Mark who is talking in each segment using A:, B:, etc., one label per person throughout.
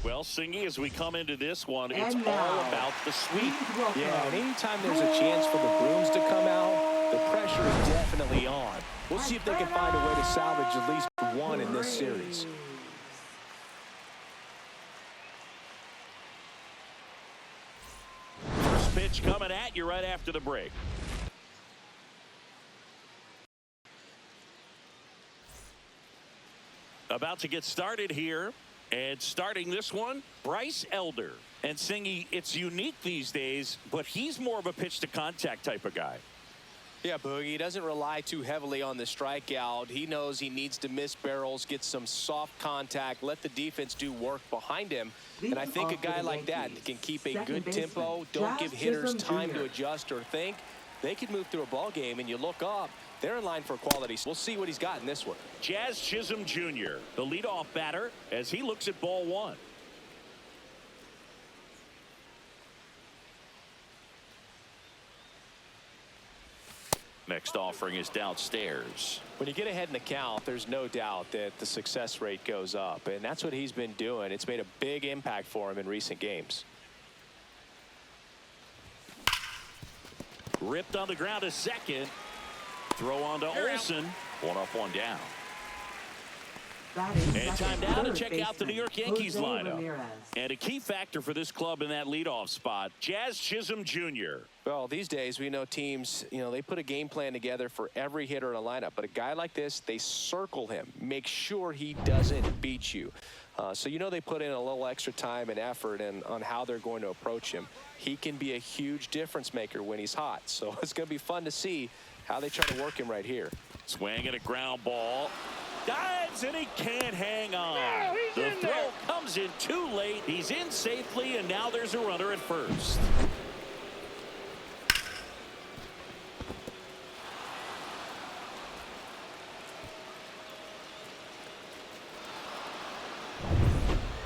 A: Well, Singy, as we come into this one, it's all about the sweep.
B: Yeah, and anytime there's a chance for the brooms to come out, the pressure is definitely on. We'll see if they can find a way to salvage at least one in this series.
A: First pitch coming at you right after the break. About to get started here. And starting this one, Bryce Elder. And Singy, it's unique these days, but he's more of a pitch-to-contact type of guy.
B: Yeah, Boogie, he doesn't rely too heavily on the strikeout. He knows he needs to miss barrels, get some soft contact, let the defense do work behind him. And I think a guy like that can keep a good tempo, don't give hitters time to adjust or think. They could move through a ball game, and you look up, they're in line for quality. We'll see what he's got in this one.
A: Jazz Chisholm Jr., the leadoff batter, as he looks at ball one. Next offering is downstairs.
B: When you get ahead in the count, there's no doubt that the success rate goes up, and that's what he's been doing. It's made a big impact for him in recent games.
A: Ripped on the ground to second. Throw on to Olsen. One up, one down. And time now to check out the New York Yankees lineup. And a key factor for this club in that leadoff spot, Jazz Chisholm Jr.
B: Well, these days we know teams, they put a game plan together for every hitter in a lineup. But a guy like this, they circle him, make sure he doesn't beat you. So they put in a little extra time and effort on how they're going to approach him. He can be a huge difference maker when he's hot. So it's going to be fun to see how they try to work him right here.
A: Swing and a ground ball. Dives and he can't hang on. The throw comes in too late. He's in safely, and now there's a runner at first.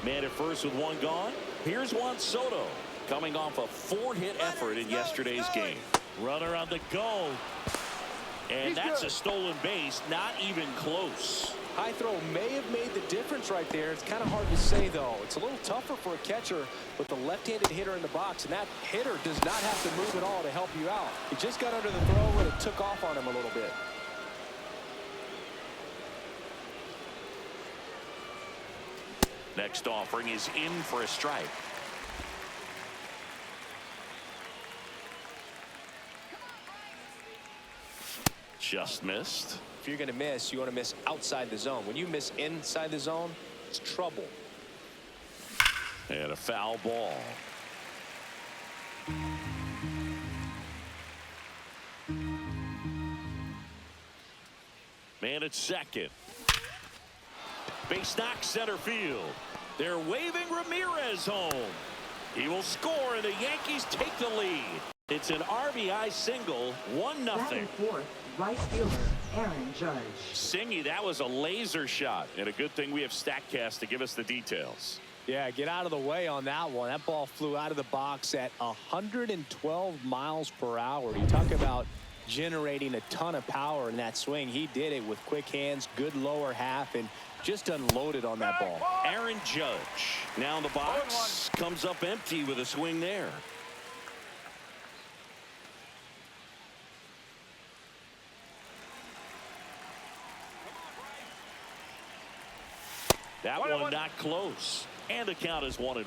A: Man at first with one gone. Here's Juan Soto coming off a 4-hit effort in yesterday's game. Runner on the go. And that's a stolen base, not even close.
B: High throw may have made the difference right there. It's kind of hard to say, though. It's a little tougher for a catcher with the left-handed hitter in the box, and that hitter does not have to move at all to help you out. He just got under the throw, and it took off on him a little bit.
A: Next offering is in for a strike. Just missed.
B: If you're going to miss, you want to miss outside the zone. When you miss inside the zone, it's trouble.
A: And a foul ball. Man at second. Base knock center field. They're waving Ramirez home. He will score, and the Yankees take the lead. It's an RBI single, 1-0.
C: Right fielder Aaron Judge.
A: Singy, that was a laser shot, and a good thing we have StatCast to give us the details.
B: Yeah, get out of the way on that one. That ball flew out of the box at 112 miles per hour. You talk about generating a ton of power in that swing. He did it with quick hands, good lower half, and just unloaded on that ball.
A: Aaron Judge now in the box, comes up empty with a swing there. That one not close. And the count is 1-1.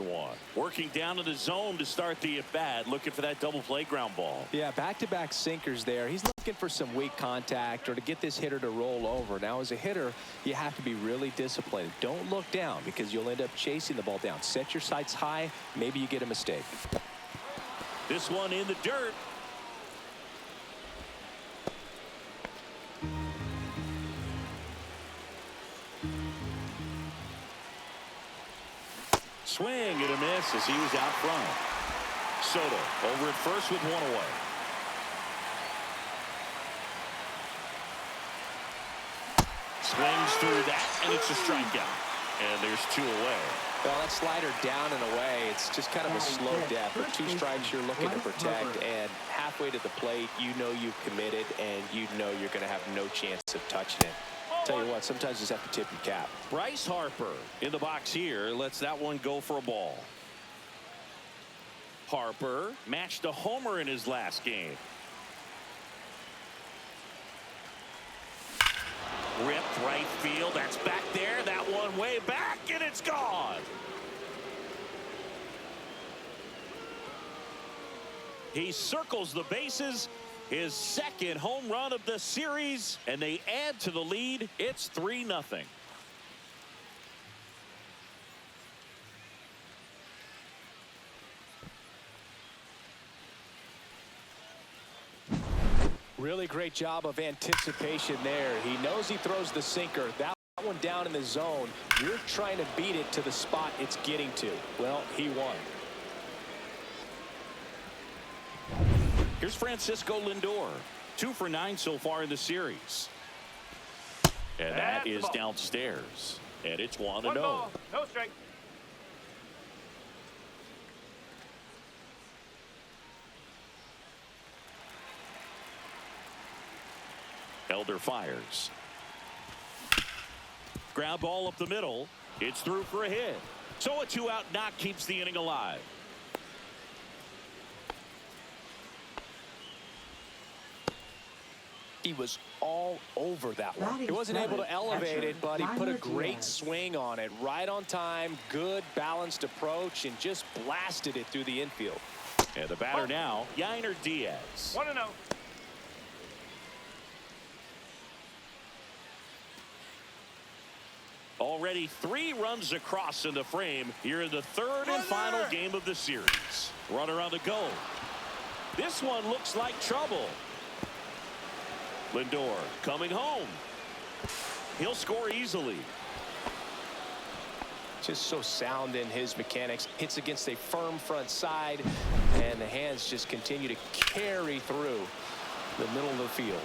A: Working down to the zone to start the at-bat, looking for that double play ground ball.
B: Yeah, back-to-back sinkers there. He's looking for some weak contact or to get this hitter to roll over. Now, as a hitter, you have to be really disciplined. Don't look down because you'll end up chasing the ball down. Set your sights high. Maybe you get a mistake.
A: This one in the dirt. Swing and a miss as he was out front. Soto over at first with one away. Swings through that, and it's a strikeout. And there's 2 away.
B: Well, that slider down and away, it's just kind of a slow death. For 2 strikes you're looking to protect, and halfway to the plate, you know you've committed, and you know you're going to have no chance of touching it. Tell you what, sometimes you just have to tip your cap.
A: Bryce Harper in the box here lets that one go for a ball. Harper matched a homer in his last game. Ripped right field. That's back there. That one way back, and it's gone. He circles the bases. His second home run of the series, and they add to the lead. It's 3-0.
B: Really great job of anticipation there. He knows he throws the sinker. That one down in the zone. You're trying to beat it to the spot it's getting to. Well, he won.
A: Here's Francisco Lindor. 2 for 9 so far in the series. And that is downstairs. And it's 1-0.
D: No strike.
A: Elder fires. Ground ball up the middle. It's through for a hit. So a 2-out knock keeps the inning alive.
B: He was all over that one. He wasn't able to elevate it, but he put a great swing on it. Right on time, good balanced approach, and just blasted it through the infield.
A: And the batter now, Yainer Diaz.
D: 1-0.
A: Already 3 runs across in the frame here in the third and final game of the series. Runner on the go. This one looks like trouble. Lindor coming home. He'll score easily.
B: Just so sound in his mechanics. Hits against a firm front side, and the hands just continue to carry through the middle of the field.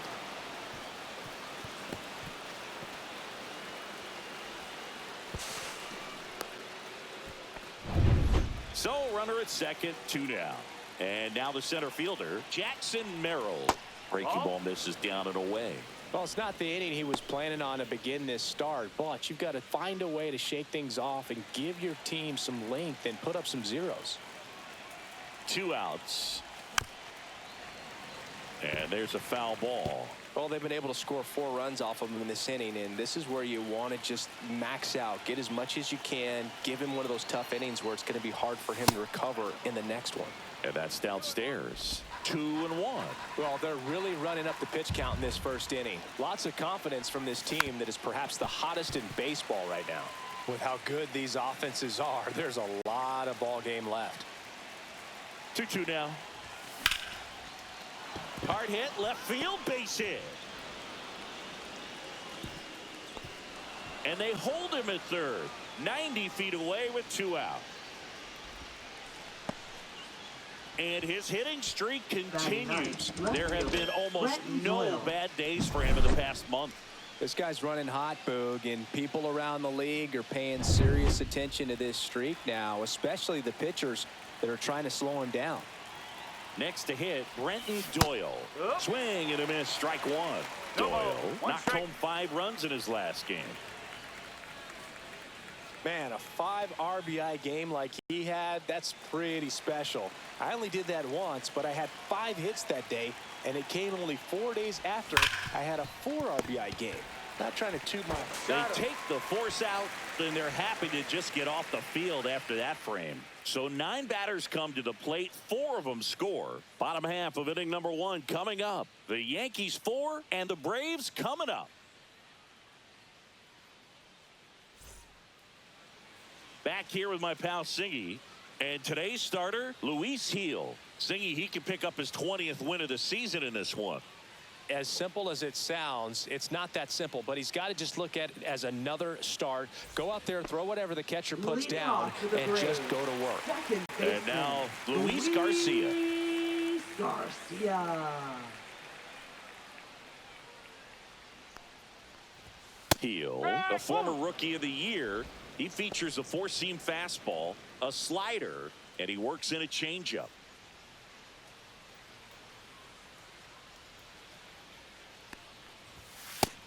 A: So runner at second, 2 down. And now the center fielder, Jackson Merrill. Breaking ball misses down and away.
B: Well, it's not the inning he was planning on to begin this start, but you've got to find a way to shake things off and give your team some length and put up some zeros.
A: 2 outs. And there's a foul ball.
B: Well, they've been able to score 4 runs off of him in this inning, and this is where you want to just max out, get as much as you can, give him one of those tough innings where it's going to be hard for him to recover in the next one.
A: And that's downstairs. 2-1.
B: Well, they're really running up the pitch count in this first inning. Lots of confidence from this team that is perhaps the hottest in baseball right now. With how good these offenses are, there's a lot of ball game left.
A: 2-2 now. Hard hit, left field, base hit. And they hold him at third. 90 feet away with 2 out. And his hitting streak continues. There have been almost no bad days for him in the past month.
B: This guy's running hot, Boog, and people around the league are paying serious attention to this streak now, especially the pitchers that are trying to slow him down.
A: Next to hit, Brenton Doyle. Swing and a miss, strike 1. Doyle knocked home 5 runs in his last game.
B: Man, a 5 RBI game like he had, that's pretty special. I only did that once, but I had 5 hits that day, and it came only 4 days after I had a 4 RBI game. Not trying to toot my...
A: They take the force out, then they're happy to just get off the field after that frame. So 9 batters come to the plate, 4 of them score. Bottom half of inning number 1 coming up. The Yankees 4 and the Braves coming up. Back here with my pal Singy, and today's starter, Luis Gil. Singy, he can pick up his 20th win of the season in this one.
B: As simple as it sounds, it's not that simple, but he's got to just look at it as another start. Go out there, throw whatever the catcher puts down, and just go to work.
A: And now, Luis Garcia.
C: Luis Garcia.
A: Gil, a former rookie of the year. He features a 4-seam fastball, a slider, and he works in a changeup.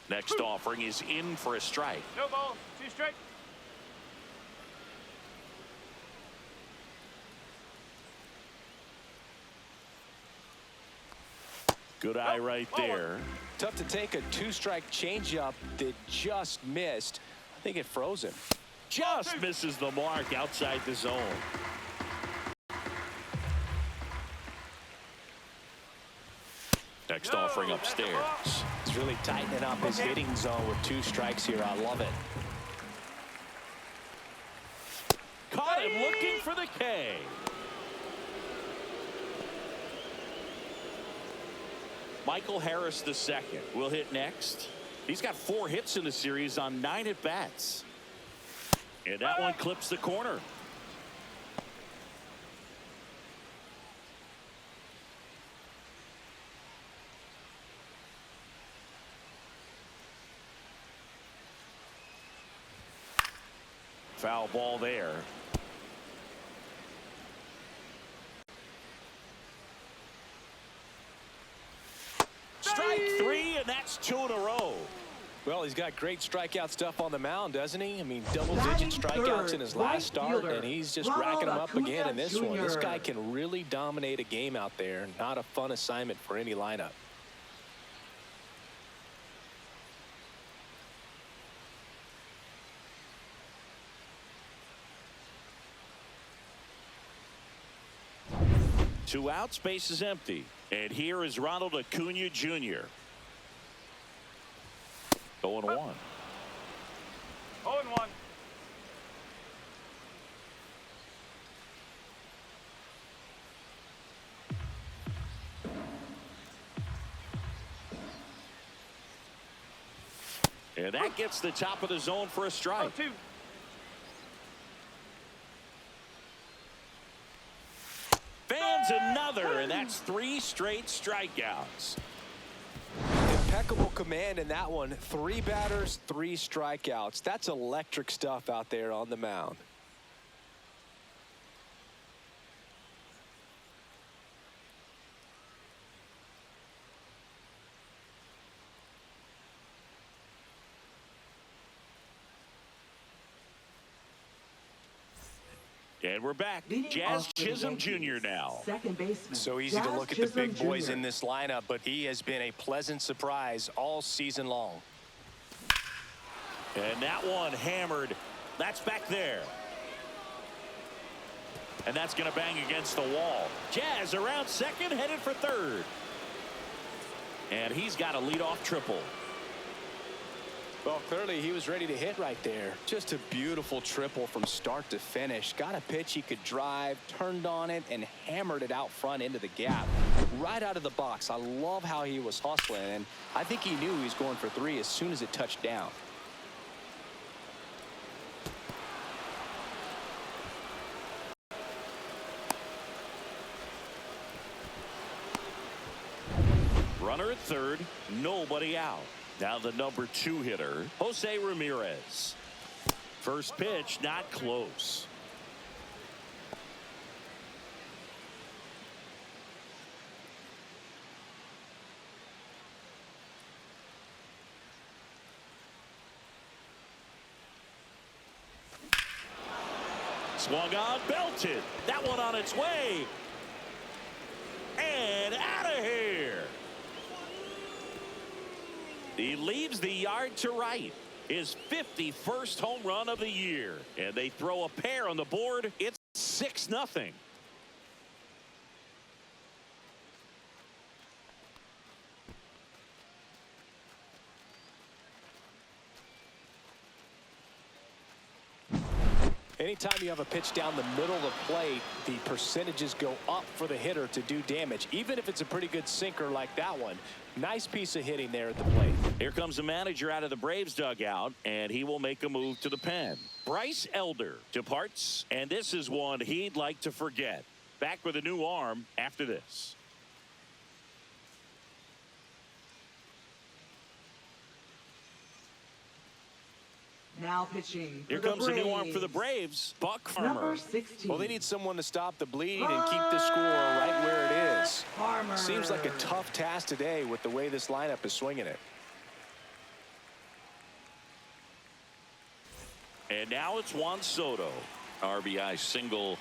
A: Next offering is in for a strike.
D: No ball, 2 strike.
A: Good eye right there.
B: Tough to take a 2-strike changeup that just missed. I think it froze him.
A: Just misses the mark outside the zone. Next offering upstairs.
B: He's really tightening up his hitting zone with 2 strikes here. I love it.
A: Caught him looking for the K. Michael Harris II will hit next. He's got 4 hits in the series on 9 at-bats. And that one clips the corner. Foul ball there. Strike 3, and that's 2 in a row.
B: Well, he's got great strikeout stuff on the mound, doesn't he? I mean, double-digit strikeouts in his last start, and he's just racking them up again in this one. This guy can really dominate a game out there. Not a fun assignment for any lineup.
A: Two outs, base is empty. And here is Ronald Acuna Jr. 0-1.
D: 0-1.
A: And that gets the top of the zone for a strike.
D: 2.
A: Fans another, and that's 3 straight strikeouts.
B: Impeccable command in that one. 3 batters, 3 strikeouts. That's electric stuff out there on the mound.
A: And we're back. Jazz Chisholm Jr. now.
C: Second baseman.
B: So easy to look at the big boys in this lineup, but he has been a pleasant surprise all season long.
A: And that one hammered. That's back there. And that's going to bang against the wall. Jazz around second, headed for third. And he's got a leadoff triple.
B: Well, clearly he was ready to hit right there. Just a beautiful triple from start to finish. Got a pitch he could drive, turned on it, and hammered it out front into the gap. Right out of the box. I love how he was hustling, and I think he knew he was going for 3 as soon as it touched down.
A: Runner at third, nobody out. Now the number 2 hitter, Jose Ramirez. First pitch, not close. Swung on, belted. That one on its way. And out of here. He leaves the yard to right. His 51st home run of the year. And they throw a pair on the board. It's 6-0.
B: Anytime you have a pitch down the middle of the plate, the percentages go up for the hitter to do damage, even if it's a pretty good sinker like that one. Nice piece of hitting there at the plate.
A: Here comes the manager out of the Braves dugout, and he will make a move to the pen. Bryce Elder departs, and this is one he'd like to forget. Back with a new arm after this.
C: Now pitching.
A: Here comes a new arm for the Braves, Buck Farmer.
C: Number 16.
B: Well, they need someone to stop the bleed and keep the score right where it is.
C: Farmer.
B: Seems like a tough task today with the way this lineup is swinging it.
A: And now it's Juan Soto. RBI single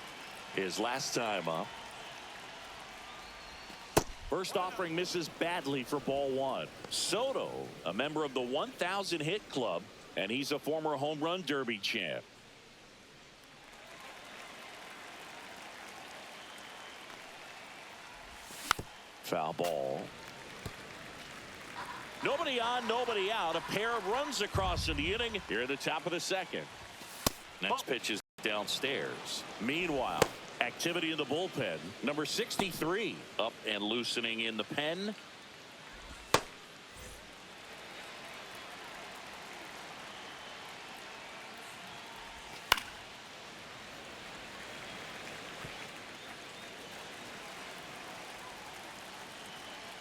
A: his last time up. First offering misses badly for ball one. Soto, a member of the 1,000 hit club, and he's a former home run derby champ. Foul ball. Nobody on, nobody out. A pair of runs across in the inning here at the top of the second. Next pitch is downstairs. Meanwhile, activity in the bullpen. Number 63 up and loosening in the pen.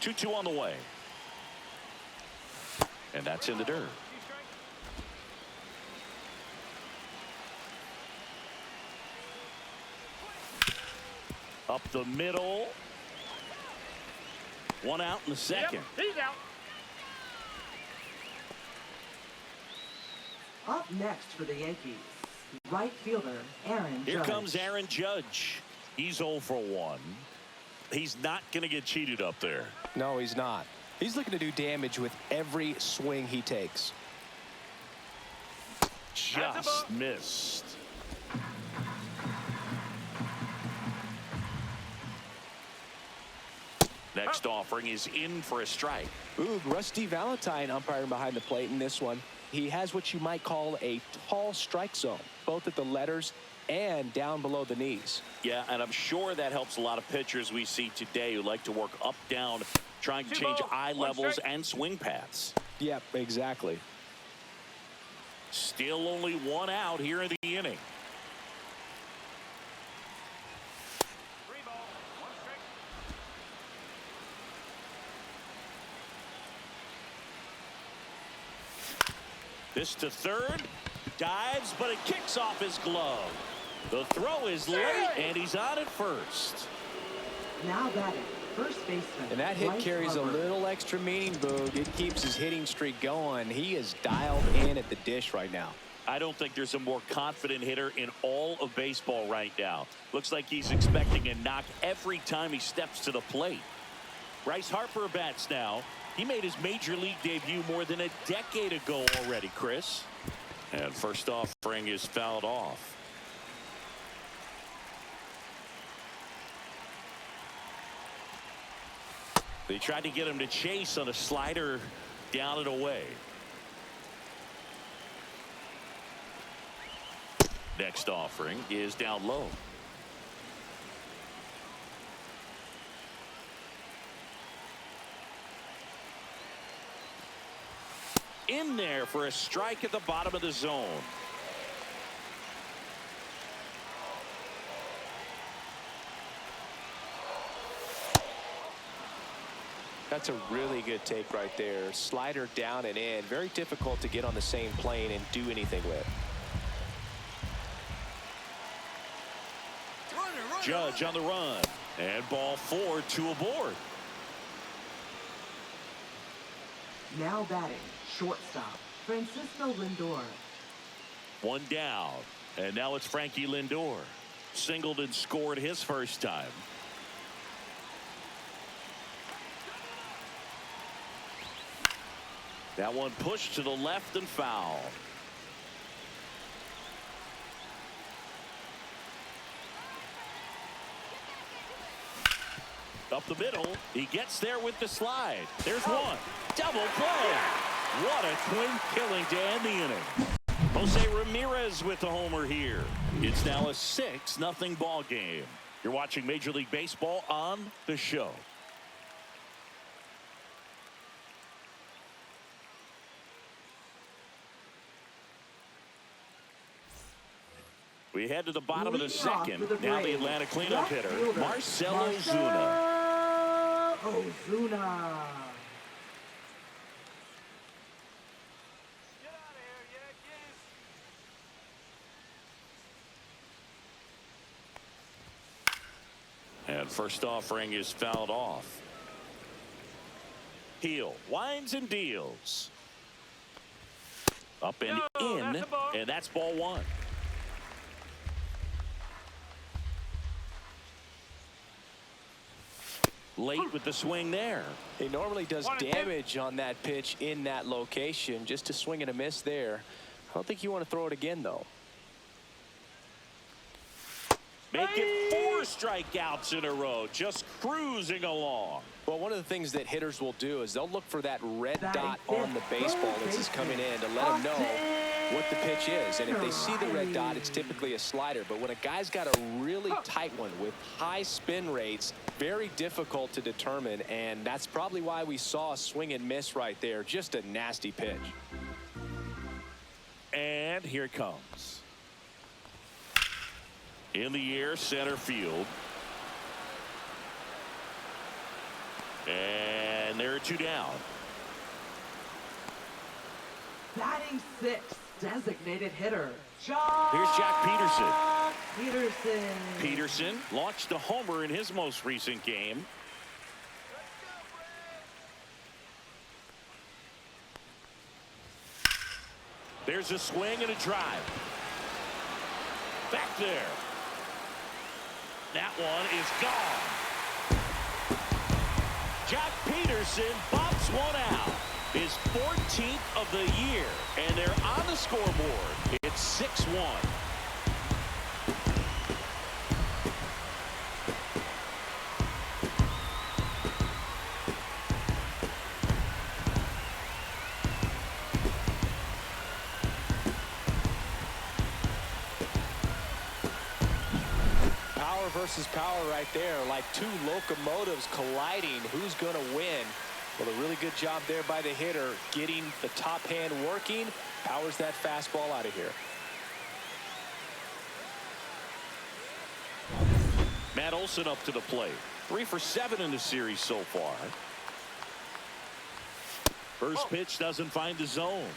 A: Two on the way. And that's in the dirt. Up the middle. One out in the second.
D: Yep, he's out.
C: Up next for the Yankees, right fielder Aaron Judge.
A: Here comes Aaron Judge. He's 0 for 1. He's not going to get cheated up there.
B: No, he's not. He's looking to do damage with every swing he takes.
A: Just missed. Next offering is in for a strike.
B: Ooh, Rusty Valentine umpiring behind the plate in this one. He has what you might call a tall strike zone, both at the letters and down below the knees.
A: Yeah, and I'm sure that helps a lot of pitchers we see today who like to work up, down, trying to change eye levels and swing paths.
B: Yep, exactly.
A: Still only one out here in the inning. This to third. Dives, but it kicks off his glove. The throw is late, and he's on at first.
C: Now batting, first baseman.
B: And that hit
C: Bryce
B: carries
C: Harper.
B: a little extra meaning, Boog. It keeps his hitting streak going. He is dialed in at the dish right now.
A: I don't think there's a more confident hitter in all of baseball right now. Looks like he's expecting a knock every time he steps to the plate. Bryce Harper bats now. He made his major league debut more than a decade ago already, Chris. And first offering is fouled off. They tried to get him to chase on a slider down and away. Next offering is down low. In there for a strike at the bottom of the zone.
B: That's a really good take right there. Slider down and in. Very difficult to get on the same plane and do anything with.
A: Judge on the run. And ball 4, 2 aboard.
C: Now batting, shortstop, Francisco Lindor.
A: One down. And now it's Frankie Lindor. Singled and scored his first time. That one pushed to the left and foul. Up the middle. He gets there with the slide. There's one. Double play. What a twin killing to end the inning. Jose Ramirez with the homer here. It's now a 6-0 ball game. You're watching Major League Baseball on The Show. We head to the bottom of the second. Now the Atlanta cleanup hitter, Marcell Ozuna.
C: Ozuna.
A: And first offering is fouled off. Heel winds and deals. Up and in, and that's ball one. Late with the swing there.
B: He normally does damage on that pitch in that location. Just a swing and a miss there. I don't think you want to throw it again, though.
A: Make it 4 strikeouts in a row, just cruising along.
B: Well, one of the things that hitters will do is they'll look for that red dot on the baseball as it's coming in to let them know what the pitch is. And if they see the red dot, it's typically a slider. But when a guy's got a really tight one with high spin rates, very difficult to determine. And that's probably why we saw a swing and miss right there. Just a nasty pitch.
A: And here it comes. In the air, center field. And there are 2 down.
C: Batting 6, designated hitter.
A: Here's Jack
C: Peterson.
A: Peterson launched a homer in his most recent game. There's a swing and a drive. Back there. That one is gone. Jack Peterson bobs one out. His 14th of the year. And they're on the scoreboard. It's 6-1.
B: Versus power right there, like 2 locomotives colliding. Who's going to win? Well, a really good job there by the hitter, getting the top hand working. Powers that fastball out of here.
A: Matt Olson up to the plate. 3 for 7 in the series so far. First pitch doesn't find the zone.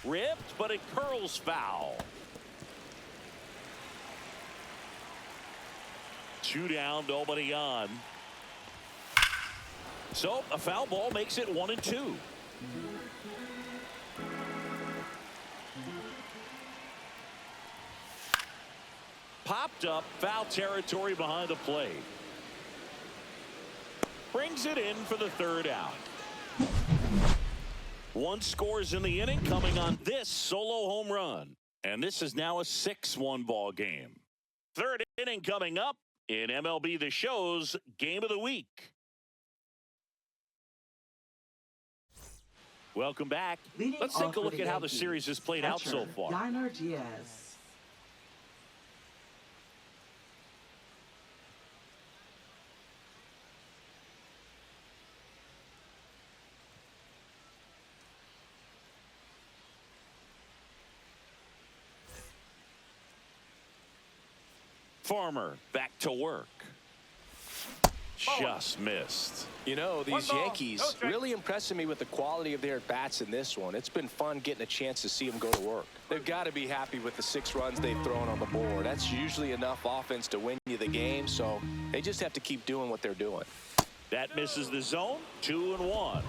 A: Ripped, but it curls foul. 2 down, nobody on. So a foul ball makes it 1-2. Popped up, foul territory behind the plate. Brings it in for the 3rd out. 1 scores in the inning, coming on this solo home run. And this is now a 6-1 ball game. 3rd inning coming up in MLB The Show's Game of the Week. Welcome back. Let's take a look at how the series has played out so far.
C: Yainer Diaz.
A: Farmer back to work. Just missed.
B: You know, these Yankees really impressing me with the quality of their at-bats in this one. It's been fun getting a chance to see them go to work. They've got to be happy with the 6 runs they've thrown on the board. That's usually enough offense to win you the game, so they just have to keep doing what they're doing.
A: That misses the zone. 2-1.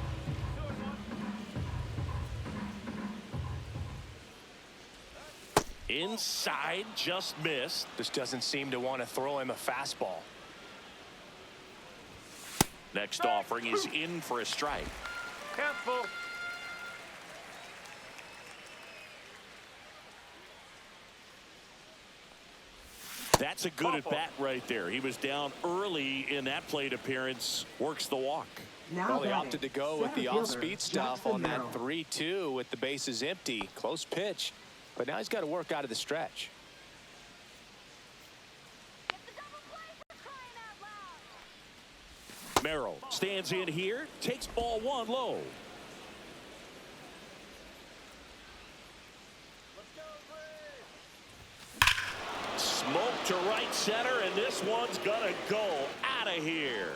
A: Inside, just missed.
B: Just doesn't seem to want to throw him a fastball.
A: Next offering is in for a strike.
D: Careful.
A: That's a good at-bat right there. He was down early in that plate appearance. Works the walk.
B: Well, they opted to go with the off-speed stuff on that 3-2 with the bases empty. Close pitch. But now he's got to work out of the stretch.
A: Merrill stands in here, takes ball 1 low. Smoke to right center, and this one's gonna go out of here.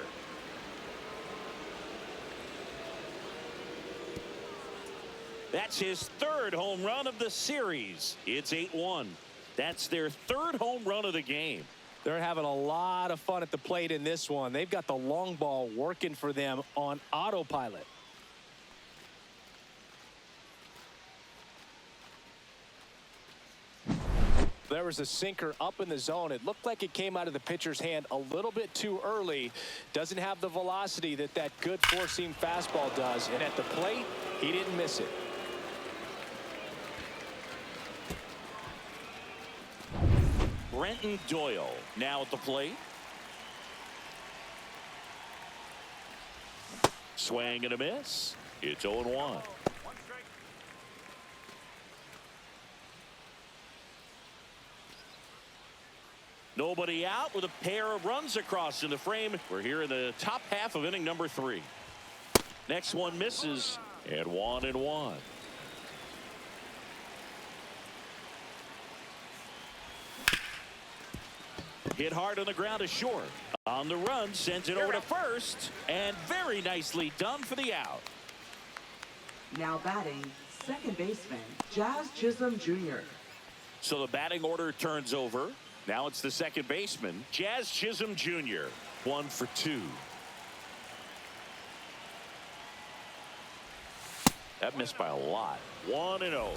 A: That's his 3rd home run of the series. It's 8-1. That's their third home run of the game.
B: They're having a lot of fun at the plate in this one. They've got the long ball working for them on autopilot. There was a sinker up in the zone. It looked like it came out of the pitcher's hand a little bit too early. Doesn't have the velocity that good four-seam fastball does. And at the plate, he didn't miss it.
A: Brenton Doyle now at the plate. Swing and a miss. It's 0-1. Nobody out with a pair of runs across in the frame. We're here in the top half of inning number 3. Next one misses, and 1-1. Hit hard on the ground to short. On the run, sends it over to first, and very nicely done for the out.
C: Now batting, second baseman, Jazz Chisholm Jr.
A: So the batting order turns over. Now it's the second baseman, Jazz Chisholm Jr. 1 for 2. That missed by a lot. 1-0.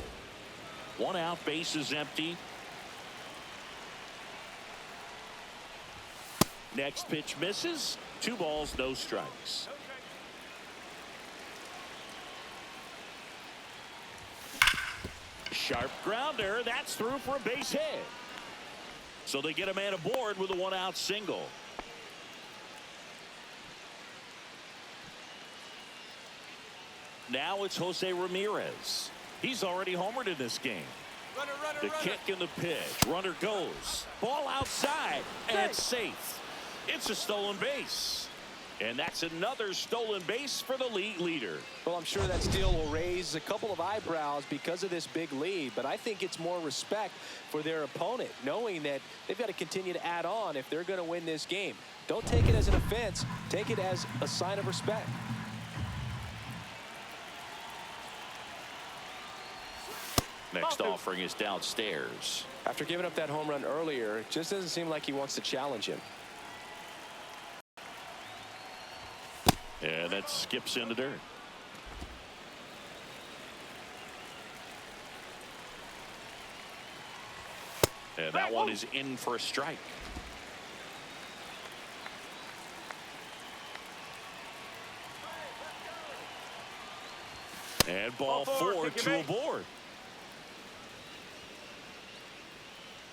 A: 1 out, base is empty. Next pitch misses. 2 balls, no strikes. Sharp grounder. That's through for a base hit. So they get a man aboard with a 1-out single. Now it's Jose Ramirez. He's already homered in this game. The kick and the pitch. Runner goes. Ball outside and safe. It's a stolen base. And that's another stolen base for the league leader.
B: Well, I'm sure that steal will raise a couple of eyebrows because of this big lead, but I think it's more respect for their opponent, knowing that they've got to continue to add on if they're going to win this game. Don't take it as an offense. Take it as a sign of respect.
A: Next offering is downstairs.
B: After giving up that home run earlier, it just doesn't seem like he wants to challenge him.
A: And that skips in the dirt. And that one is in for a strike. And ball 4, 2 aboard.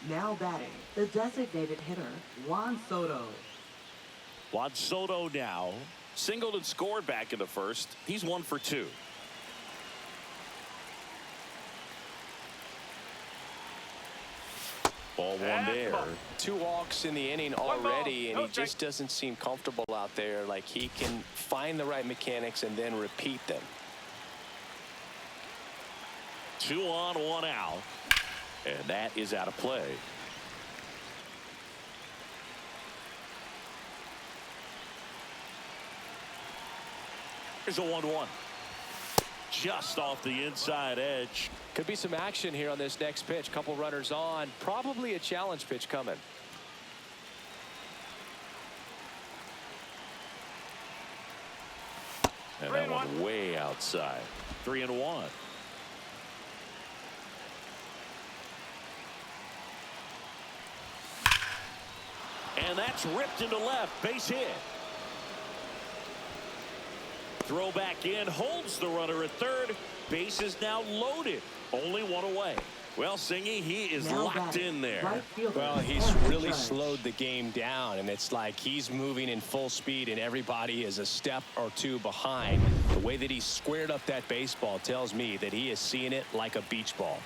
C: Now batting, the designated hitter, Juan Soto.
A: Juan Soto now. Singled and scored back in the first. He's 1 for 2. Ball 1 there.
B: 2 walks in the inning already, and he just doesn't seem comfortable out there. Like he can find the right mechanics and then repeat them.
A: 2 on, 1 out. And that is out of play. Here's a 1-1. Just off the inside edge.
B: Could be some action here on this next pitch. Couple runners on. Probably a challenge pitch coming.
A: And that one way outside. 3-1. And that's ripped into left. Base hit. Throw back in, holds the runner at third. Base is now loaded. Only 1 away. Well, Singy, he is
C: now
A: locked in there.
C: Right fielder,
B: well, he's really slowed the game down, and it's like he's moving in full speed, and everybody is a step or 2 behind. The way that he squared up that baseball tells me that he is seeing it like a beach ball.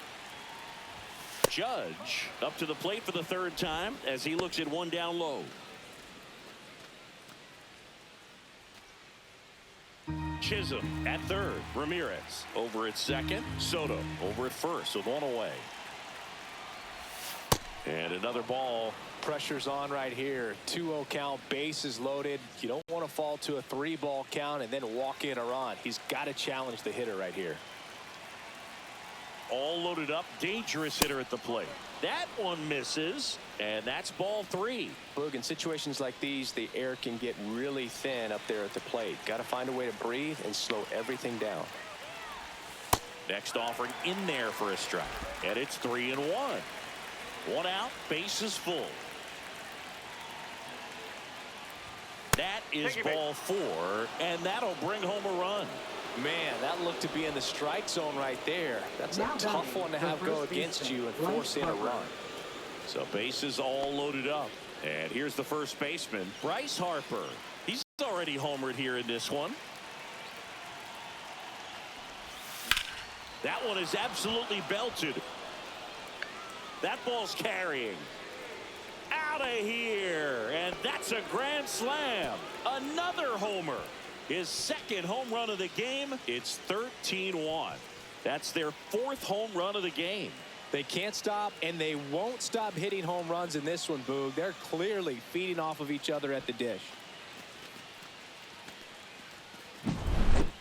A: Judge up to the plate for the 3rd time as he looks at 1 down low. Chisholm at 3rd. Ramirez over at 2nd. Soto over at 1st with 1 away. And another ball.
B: Pressure's on right here. 2-0 count. Base is loaded. You don't want to fall to a 3-ball count and then walk in or on. He's got to challenge the hitter right here.
A: All loaded up, dangerous hitter at the plate. That one misses, and that's ball 3.
B: Boog, in situations like these, the air can get really thin up there at the plate. Got to find a way to breathe and slow everything down.
A: Next offering in there for a strike, and it's 3-1. 1 out, bases full. That is ball 4, and that'll bring home a run.
B: Man, that looked to be in the strike zone right there. That's a tough one to have go against you and force in a run.
A: So bases all loaded up. And here's the first baseman, Bryce Harper. He's already homered here in this one. That one is absolutely belted. That ball's carrying. Out of here. And that's a grand slam. Another homer. His second home run of the game. It's 13-1. That's their 4th home run of the game.
B: They can't stop, and they won't stop hitting home runs in this one, Boog. They're clearly feeding off of each other at the dish.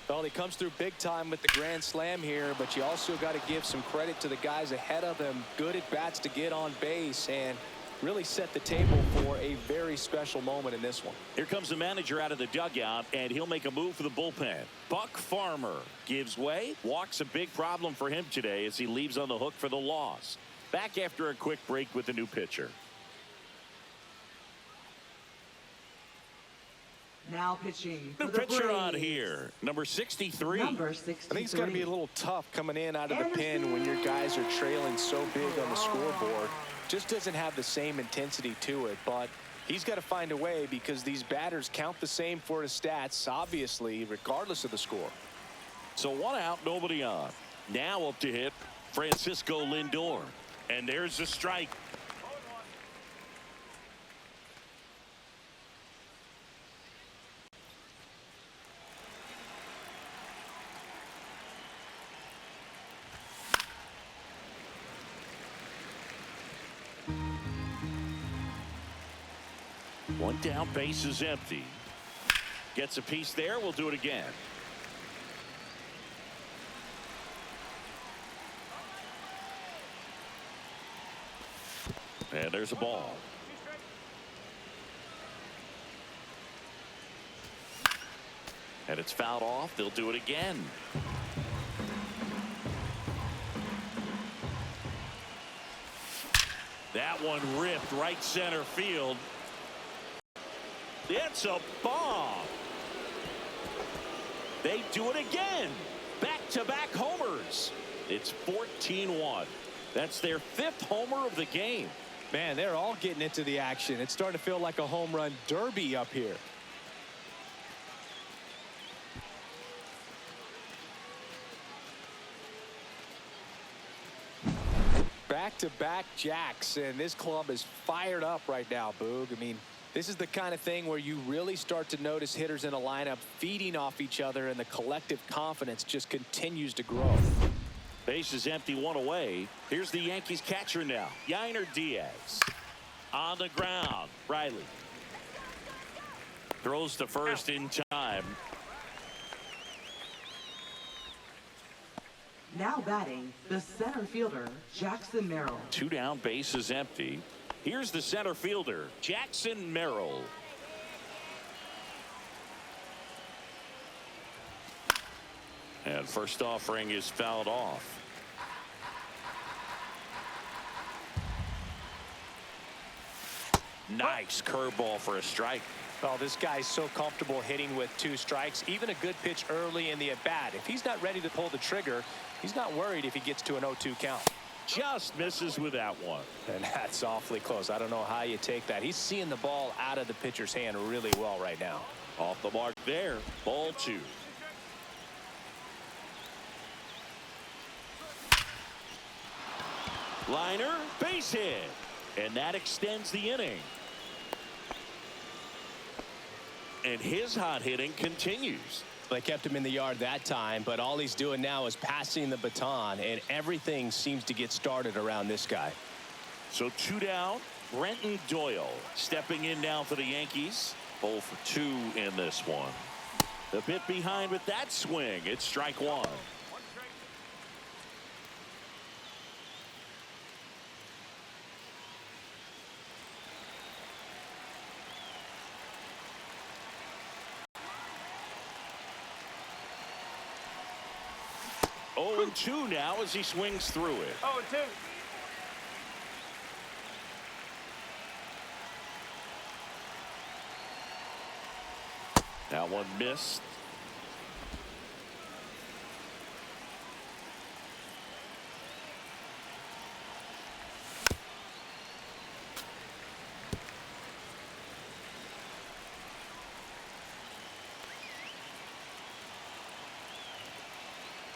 B: Well, he comes through big time with the grand slam here, but you also got to give some credit to the guys ahead of him. Good at bats to get on base and really set the table for a very special moment in this one.
A: Here comes the manager out of the dugout, and he'll make a move for the bullpen. Buck Farmer gives way. Walk's a big problem for him today as he leaves on the hook for the loss. Back after a quick break with the new pitcher.
C: Now pitching for
A: New
C: the
A: pitcher
C: Braves.
A: on here, number 63.
C: Number 63.
B: I think it's going to be a little tough coming in out of the pen when your guys are trailing so big on the scoreboard. Just doesn't have the same intensity to it, but he's got to find a way because these batters count the same for his stats, obviously, regardless of the score.
A: So 1 out, nobody on. Now up to hit Francisco Lindor. And there's the strike. One down, base is empty. Gets a piece there. We'll do it again. And there's a ball. And it's fouled off. They'll do it again. That one ripped right center field. It's a bomb. They do it again. Back-to-back homers. It's 14-1. That's their 5th homer of the game.
B: Man, they're all getting into the action. It's starting to feel like a home run derby up here. Back-to-back jacks, and this club is fired up right now, Boog. I mean, this is the kind of thing where you really start to notice hitters in a lineup feeding off each other, and the collective confidence just continues to grow.
A: Base is empty, 1 away. Here's the Yankees catcher now, Yainer Diaz. On the ground, Riley. Throws to first in time.
C: Now batting, the center fielder, Jackson Merrill.
A: 2 down, base is empty. Here's the center fielder, Jackson Merrill. And first offering is fouled off. Nice curveball for a strike.
B: Well, this guy's so comfortable hitting with 2 strikes. Even a good pitch early in the at-bat. If he's not ready to pull the trigger, he's not worried if he gets to an 0-2 count.
A: Just misses with that one.
B: And that's awfully close. I don't know how you take that. He's seeing the ball out of the pitcher's hand really well right now.
A: Off the mark there. Ball 2. Liner, base hit. And that extends the inning. And his hot hitting continues.
B: They kept him in the yard that time, but all he's doing now is passing the baton, and everything seems to get started around this guy.
A: So 2 down. Brenton Doyle stepping in now for the Yankees. 0 for 2 in this one. The bit behind with that swing. It's strike 1. 0-2 now as he swings through it.
D: 0-2.
A: That one missed.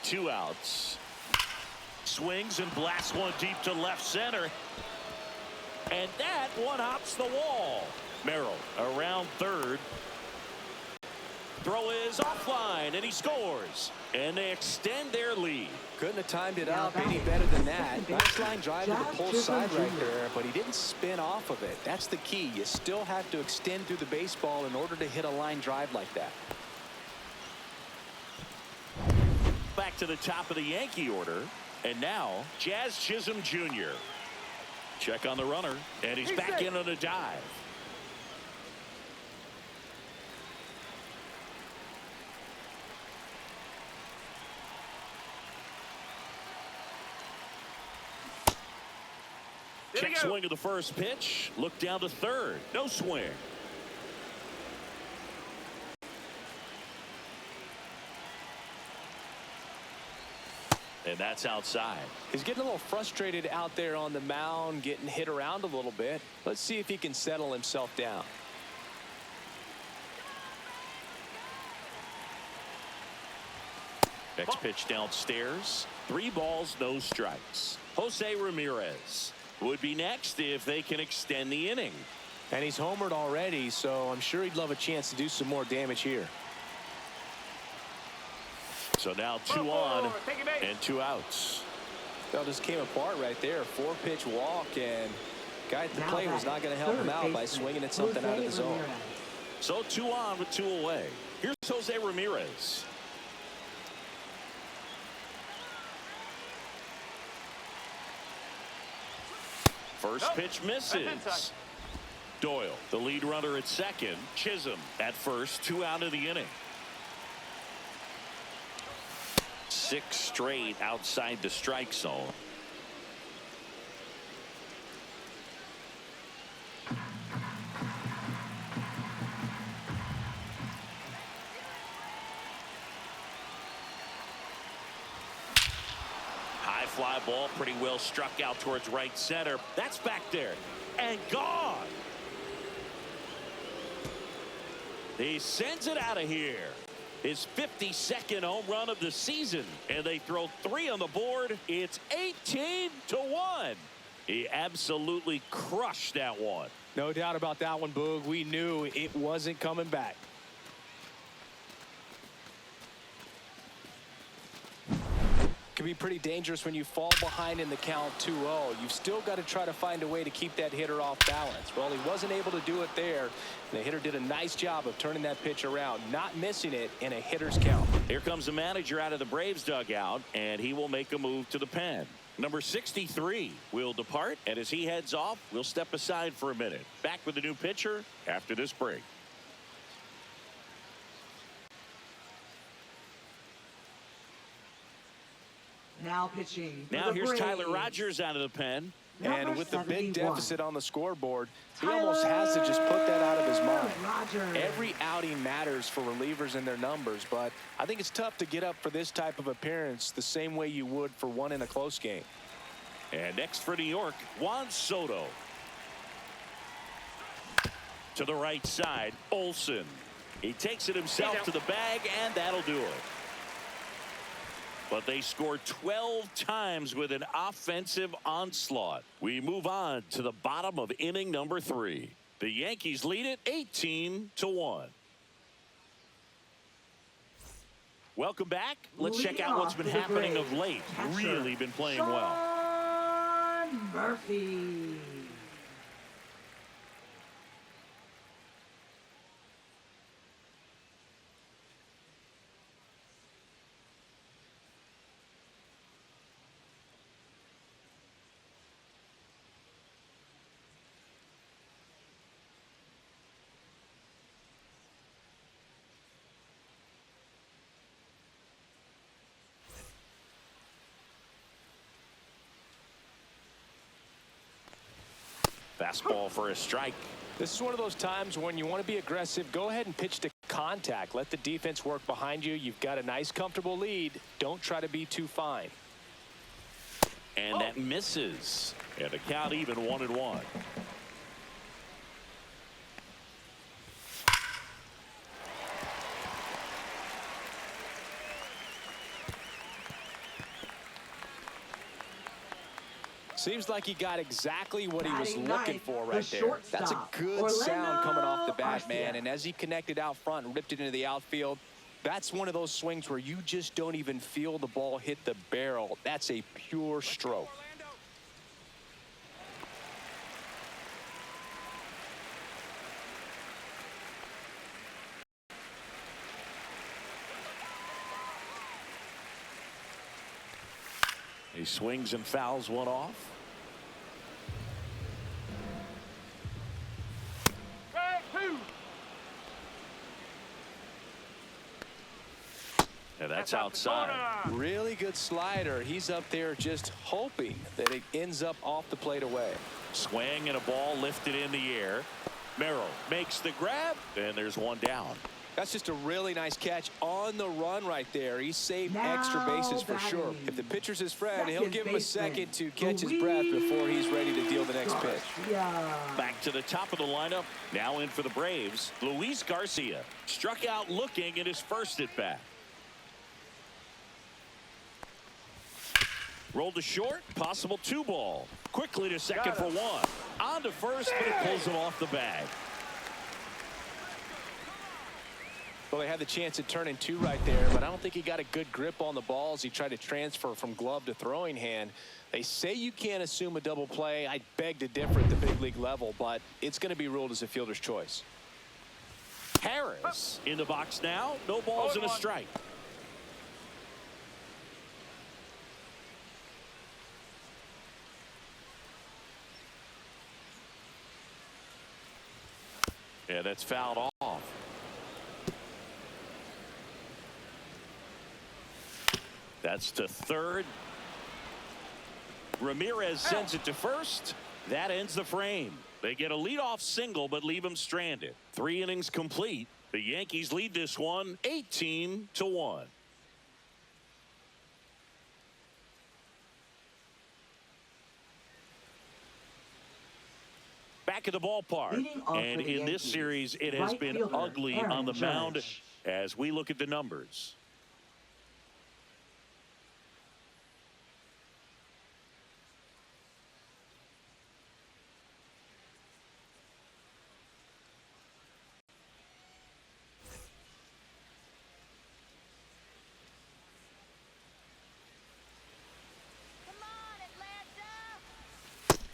A: Two outs. Swings and blasts one deep to left center. And that one hops the wall. Merrill around third. Throw is offline, and he scores. And they extend their lead.
B: Couldn't have timed it up any better than that. Nice line drive to the pull side right there, but he didn't spin off of it. That's the key. You still have to extend through the baseball in order to hit a line drive like that.
A: Back to the top of the Yankee order. And now, Jazz Chisholm Jr. Check on the runner, and he's back in on a dive. Check swing of the first pitch. Look down to third. No swing. And that's outside.
B: He's getting a little frustrated out there on the mound, getting hit around a little bit. Let's see if he can settle himself down.
A: Next pitch downstairs. 3 balls, no strikes. Jose Ramirez would be next if they can extend the inning.
B: And he's homered already, so I'm sure he'd love a chance to do some more damage here.
A: So now 2 on and 2 outs.
B: That just came apart right there. 4-pitch walk, and guy at the plate was not going to help him out by swinging at something out of the zone.
A: So 2 on with 2 away. Here's Jose Ramirez. First pitch misses. Doyle, the lead runner at second. Chisholm at first. 2 out of the inning. 6 straight outside the strike zone. High fly ball, pretty well struck out towards right center. That's back there and gone. He sends it out of here. His 52nd home run of the season, and they throw 3 on the board. It's 18-1. He absolutely crushed that one.
B: No doubt about that one, Boog. We knew it wasn't coming back. Can be pretty dangerous when you fall behind in the count 2-0. You've still got to try to find a way to keep that hitter off balance. Well, he wasn't able to do it there. The hitter did a nice job of turning that pitch around, not missing it in a hitter's count.
A: Here comes the manager out of the Braves dugout, and he will make a move to the pen. Number 63 will depart, and as he heads off, we'll step aside for a minute. Back with the new pitcher after this break.
C: Now pitching.
A: Now here's Tyler Rogers out of the pen.
B: And with the big deficit on the scoreboard, he almost has to just put that out of his mind. Every outing matters for relievers and their numbers, but I think it's tough to get up for this type of appearance the same way you would for one in a close game.
A: And next for New York, Juan Soto. To the right side, Olsen. He takes it himself to the bag, and that'll do it. But they scored 12 times with an offensive onslaught. We move on to the bottom of inning number 3. The Yankees lead it 18-1. Welcome back. Let's check out what's been happening of late. Really been playing well.
C: Sean Murphy.
A: Fastball for a strike.
B: This is one of those times when you want to be aggressive. Go ahead and pitch to contact. Let the defense work behind you. You've got a nice, comfortable lead. Don't try to be too fine.
A: And that misses. And the count even 1-1.
B: Seems like he got exactly what he was looking for right there.
C: Shortstop,
B: That's a good
C: Orlando
B: sound coming off the bat,
C: Arcia.
B: man. And as he connected out front and ripped it into the outfield, that's one of those swings where you just don't even feel the ball hit the barrel. That's a pure stroke.
A: He swings and fouls one off. And that's outside.
B: Really good slider. He's up there just hoping that it ends up off the plate away.
A: Swing and a ball lifted in the air. Merrill makes the grab, and there's one down.
B: That's just a really nice catch on the run right there. He saved
C: Now
B: extra bases for
C: batting.
B: sure. If the pitcher's his friend, he'll
C: Second
B: give him a
C: baseman,
B: second to catch his breath before he's ready to deal the next pitch.
C: Yeah.
A: Back to the top of the lineup. Now in for the Braves. Luis Garcia struck out looking at his first at bat. Rolled to short, possible 2-ball. Quickly to second for one. On to first, but it pulls him off the bag.
B: Well, they had the chance at turning two right there, but I don't think he got a good grip on the balls. He tried to transfer from glove to throwing hand. They say you can't assume a double play. I beg to differ at the big league level, but it's going to be ruled as a fielder's choice.
A: Harris in the box now. No balls and a strike. Yeah, that's fouled off. That's to third. Ramirez sends it to first. That ends the frame. They get a leadoff single, but leave him stranded. 3 innings complete. The Yankees lead this one 18-1. Back at the ballpark. And in this series, it has been ugly on the mound as we look at the numbers.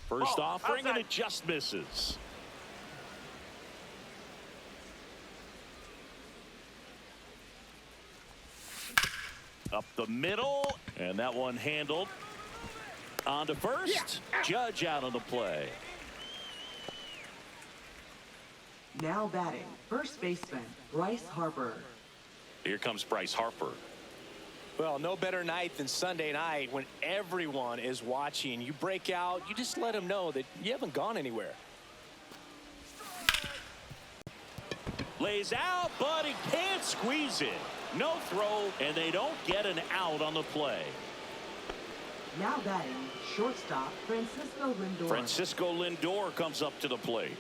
A: First offering, and it just misses. Up the middle, and that one handled. On to first. Judge out on the play.
C: Now batting, first baseman, Bryce Harper.
A: Here comes Bryce Harper.
B: Well, no better night than Sunday night when everyone is watching. You break out, you just let them know that you haven't gone anywhere.
A: Lays out, but he can't squeeze it. No throw, and they don't get an out on the play.
C: Now batting, shortstop, Francisco Lindor.
A: Francisco Lindor comes up to the plate.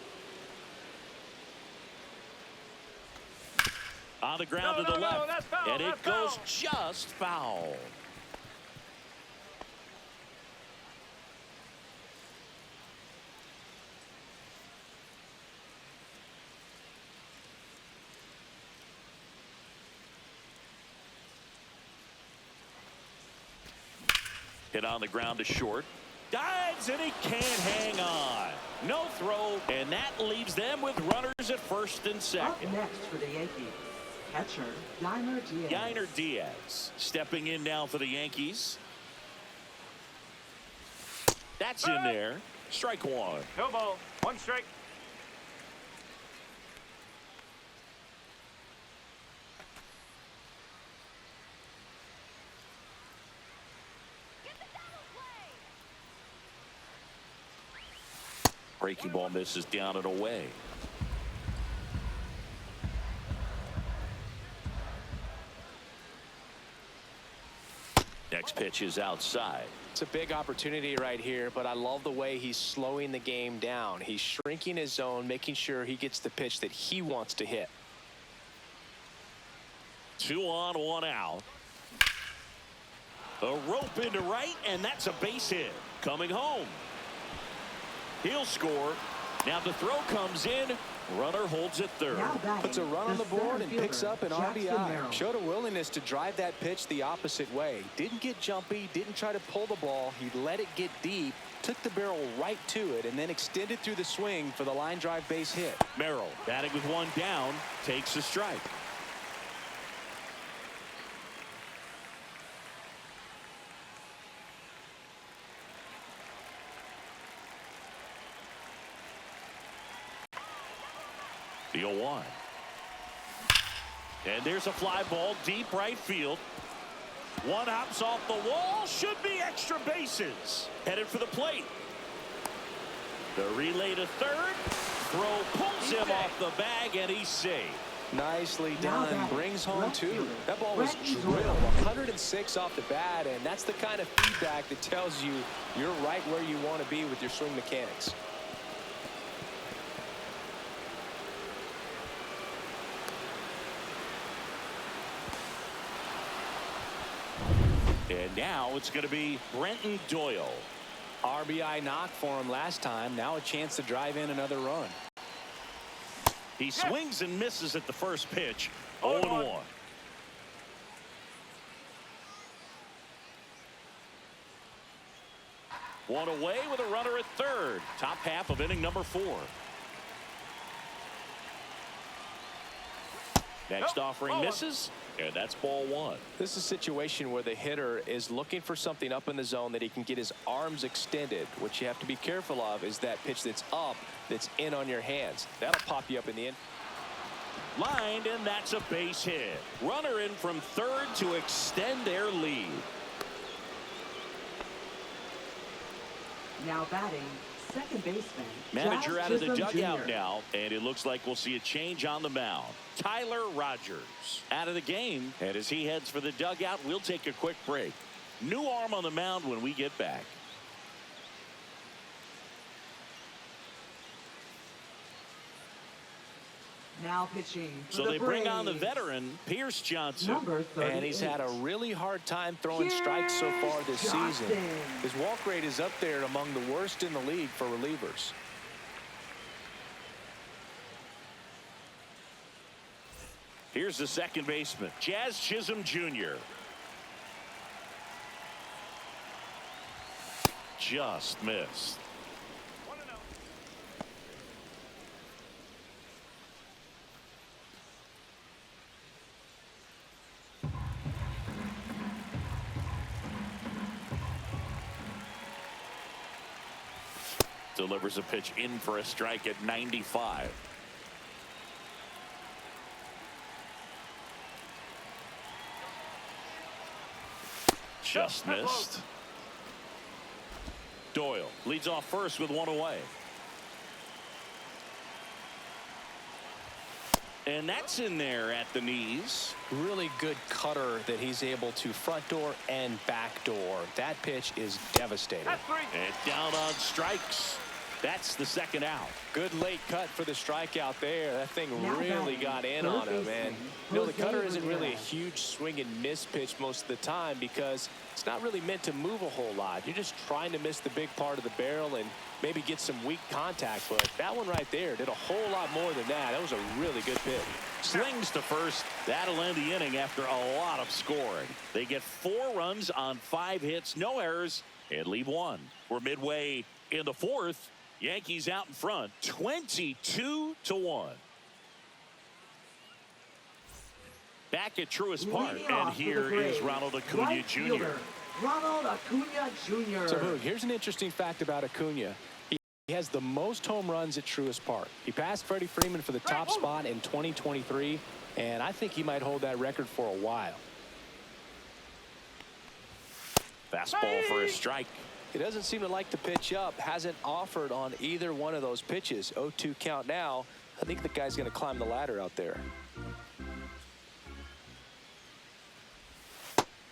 A: On the ground to the left, and it goes just foul. Hit on the ground to short. Dives, and he can't hang on. No throw, and that leaves them with runners at first and
C: Up
A: second.
C: next for the Yankees, catcher, Yainer Diaz.
A: Yainer Diaz stepping in now for the Yankees. That's in there. Strike one.
D: No ball. One strike.
A: Breaking ball misses down and away. Next pitch is outside.
B: It's a big opportunity right here, but I love the way he's slowing the game down. He's shrinking his zone, making sure he gets the pitch that he wants to hit.
A: 2 on, 1 out. A rope into right, and that's a base hit. Coming home. He'll score. Now the throw comes in. Runner holds it third.
B: Puts a run on the board and picks up an RBI. Showed a willingness to drive that pitch the opposite way. Didn't get jumpy, didn't try to pull the ball. He let it get deep, took the barrel right to it, and then extended through the swing for the line drive base hit.
A: Merrill, batting with 1 down, takes a strike. The 0-1. And there's a fly ball deep right field. One hops off the wall. Should be extra bases. Headed for the plate. The relay to third. Throw pulls him off the bag, and he's safe.
B: Nicely done. Brings home 2. That ball was drilled. 106 off the bat, and that's the kind of feedback that tells you you're right where you want to be with your swing mechanics.
A: And now it's going to be Brenton Doyle.
B: RBI knock for him last time. Now a chance to drive in another run.
A: He swings and misses at the first pitch. 0-1. One away with a runner at third. Top half of inning number 4. Next offering misses, and that's ball 1.
B: This is a situation where the hitter is looking for something up in the zone that he can get his arms extended. What you have to be careful of is that pitch that's up, that's in on your hands. That'll pop you up in the end.
A: Lined, and that's a base hit. Runner in from third to extend their lead.
C: Now batting, second baseman.
A: Manager out of the
C: Jazz
A: dugout
C: Jr.
A: now, and it looks like we'll see a change on the mound. Tyler Rogers out of the game, and as he heads for the dugout, we'll take a quick break. New arm on the mound when we get back.
C: Now pitching.
A: So they bring on the veteran, Pierce Johnson.
B: And he's had a really hard time throwing strikes so far this season. His walk rate is up there among the worst in the league for relievers.
A: Here's the second baseman, Jazz Chisholm Jr. Just missed. Delivers a pitch in for a strike at 95. Just missed. Doyle leads off first with 1 away. And that's in there at the knees.
B: Really good cutter that he's able to front door and back door. That pitch is devastating.
A: And down on strikes. That's the second out.
B: Good late cut for the strikeout there. That thing really got in on him, and you know the cutter isn't really a huge swing and miss pitch most of the time because it's not really meant to move a whole lot. You're just trying to miss the big part of the barrel and maybe get some weak contact. But that one right there did a whole lot more than that. That was a really good pitch.
A: Slings to first. That'll end the inning after a lot of scoring. They get 4 runs on 5 hits, no errors, and leave 1. We're midway in the 4th. Yankees out in front, 22-1. Back at Truist Park, and here is Ronald Acuna Jr.
C: Ronald Acuna Jr.
B: So, Boog, here's an interesting fact about Acuna. He has the most home runs at Truist Park. He passed Freddie Freeman for the top spot in 2023, and I think he might hold that record for a while.
A: Fastball for a strike.
B: He doesn't seem to like to pitch up. Hasn't offered on either one of those pitches. 0-2 count now. I think the guy's going to climb the ladder out there.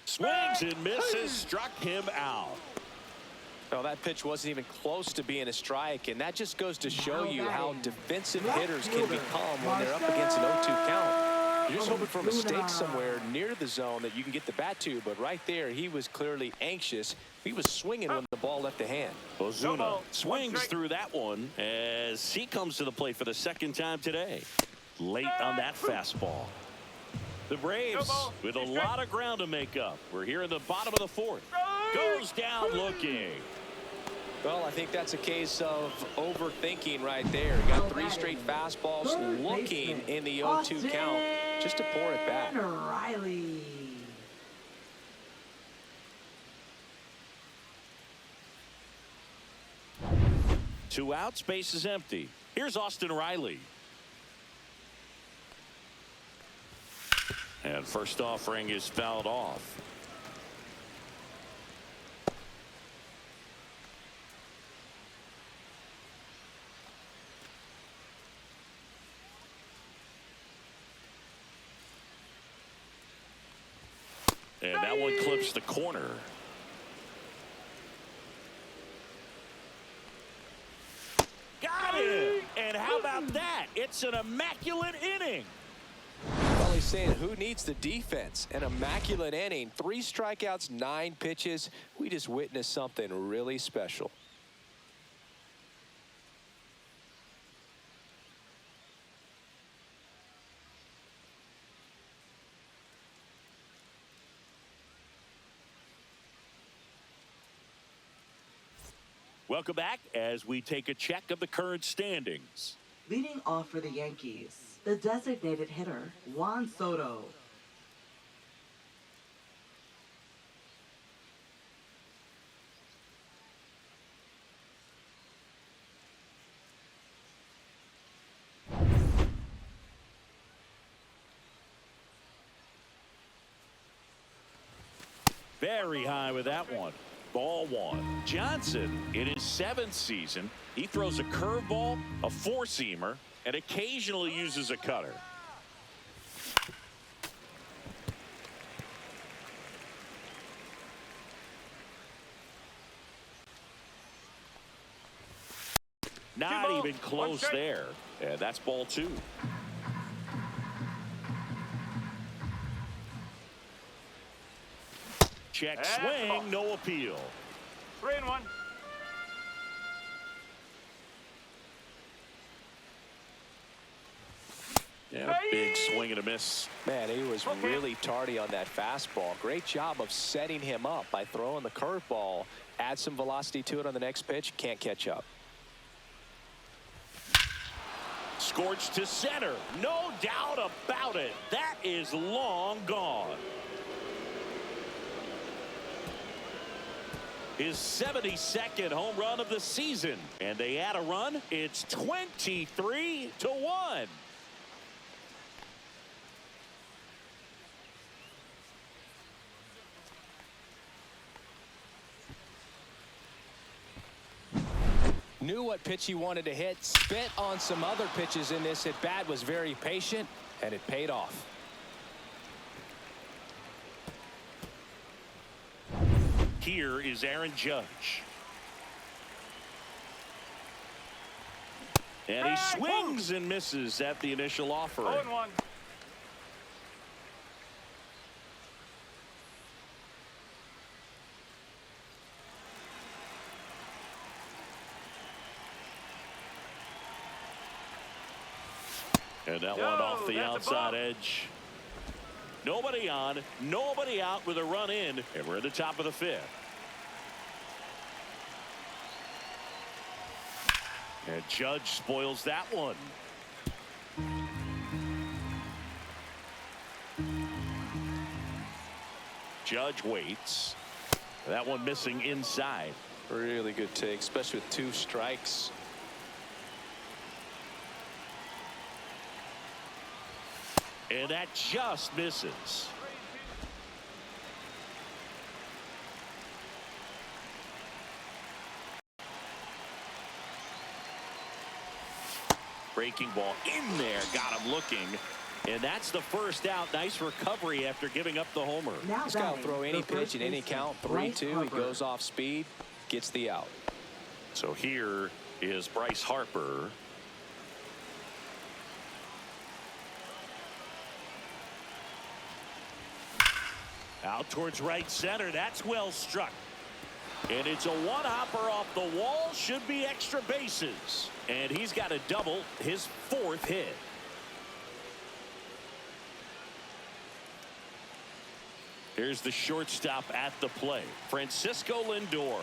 A: Swings and misses, struck him out.
B: Well, that pitch wasn't even close to being a strike, and that just goes to show you how defensive hitters can become when they're up against an 0-2 count. You're just hoping for a mistake somewhere near the zone that you can get the bat to, but right there, he was clearly anxious. He was swinging when the ball left the hand.
A: Ozuna swings through that one as he comes to the plate for the second time today. Late on that fastball. The Braves with a lot of ground to make up. We're here in the bottom of the fourth. Goes down looking.
B: Well, I think that's a case of overthinking right there. Got 3 straight fastballs looking in the 0-2 count just to pour it back.
C: Riley.
A: Two outs, base is empty. Here's Austin Riley. And first offering is fouled off. And that one clips the corner. Got him! And how about that? It's an immaculate inning.
B: Well, he's saying who needs the defense? An immaculate inning. 3 strikeouts, 9 pitches. We just witnessed something really special.
A: Welcome back as we take a check of the current standings.
C: Leading off for the Yankees, the designated hitter, Juan Soto.
A: Very high with that one. Ball 1. Johnson, in his 7th season, he throws a curveball, a 4-seamer, and occasionally uses a cutter. Not even close there. And that's ball 2. Check swing, no appeal.
D: 3-1.
A: Yeah, big swing and a miss.
B: Man, he was really tardy on that fastball. Great job of setting him up by throwing the curveball. Add some velocity to it on the next pitch. Can't catch up.
A: Scorched to center. No doubt about it. That is long gone. His 72nd home run of the season. And they add a run. It's 23-1.
B: Knew what pitch he wanted to hit. Spit on some other pitches in this at bat. Was very patient, and it paid off.
A: Here is Aaron Judge. And he swings and misses at the initial offering.
D: 0-1.
A: And that one off the outside edge. Nobody on, nobody out with a run in, and we're at the top of the 5th. And Judge spoils that one. Judge waits. That one missing inside.
B: Really good take, especially with 2 strikes.
A: And that just misses. Breaking ball in there. Got him looking. And that's the first out. Nice recovery after giving up the homer.
B: This guy will throw any pitch in any count. 3-2. He goes off speed. Gets the out.
A: So here is Bryce Harper. Out towards right center. That's well struck. And it's a one-hopper off the wall. Should be extra bases. And he's got a double, his 4th hit. Here's the shortstop at the plate, Francisco Lindor.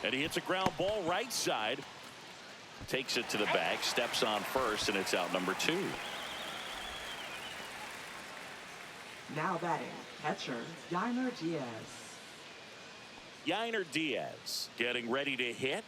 A: And he hits a ground ball right side. Takes it to the bag, steps on first, and it's out number 2.
C: Now batting, catcher, Yainer Diaz.
A: Yainer Diaz getting ready to hit.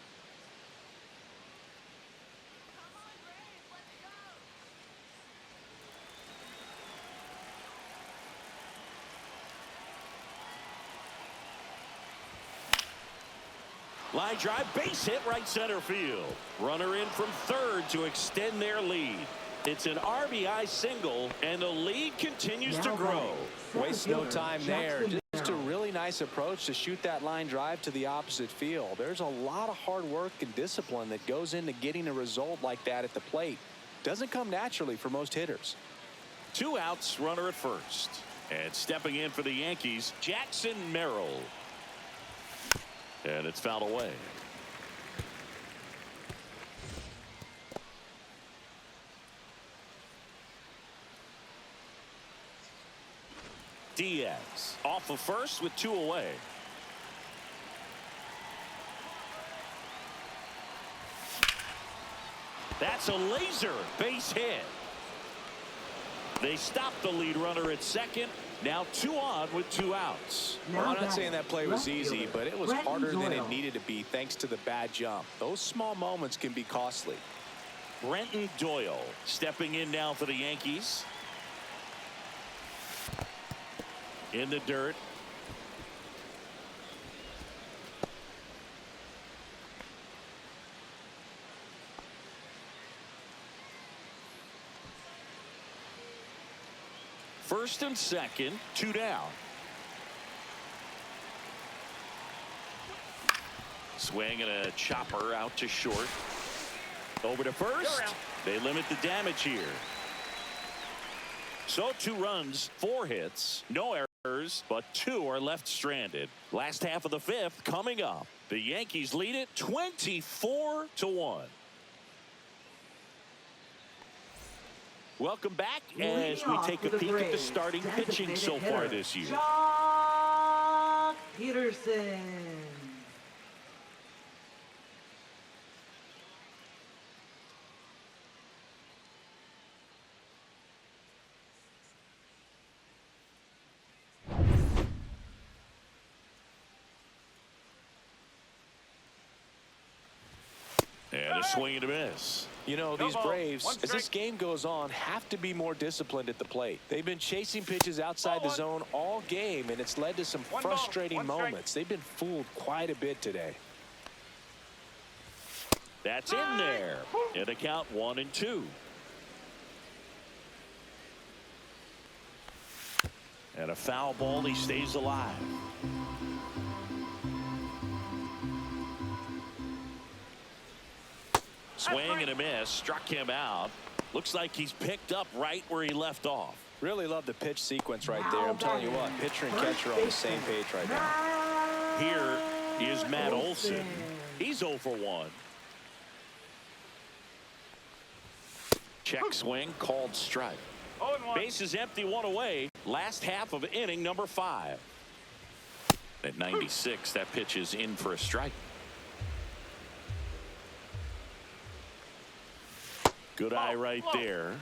A: Line drive, base hit, right center field. Runner in from third to extend their lead. It's an RBI single, and the lead continues to grow.
B: Waste no time there. Just a really nice approach to shoot that line drive to the opposite field. There's a lot of hard work and discipline that goes into getting a result like that at the plate. Doesn't come naturally for most hitters.
A: 2 outs, runner at first. And stepping in for the Yankees, Jackson Merrill. And it's fouled away. Diaz off of first with 2 away. That's a laser base hit. They stop the lead runner at second. Now 2 on with 2 outs.
B: Well, I'm not saying that play was easy, but it was harder than it needed to be thanks to the bad jump. Those small moments can be costly.
A: Brenton Doyle stepping in now for the Yankees. In the dirt. First and second, 2 down. Swing and a chopper out to short. Over to first. They limit the damage here. So 2 runs, 4 hits, no errors, but 2 are left stranded. Last half of the 5th coming up. The Yankees lead it 24-1. Welcome back as we take a peek at the starting pitching so far this year.
C: Jock Peterson.
A: And a swing and a miss.
B: You know, these Braves, as this game goes on, have to be more disciplined at the plate. They've been chasing pitches outside the zone all game, and it's led to some frustrating moments. They've been fooled quite a bit today.
A: That's in there. And a count 1-2. And a foul ball. He stays alive. Swing and a miss. Struck him out. Looks like he's picked up right where he left off.
B: Really love the pitch sequence right there. I'm telling you what, pitcher and catcher are on the same page right now.
A: Here is Matt Olson. He's 0 for 1. Check swing, called strike. Base is empty, 1 away. Last half of inning number 5. At 96, that pitch is in for a strike. Good eye right there.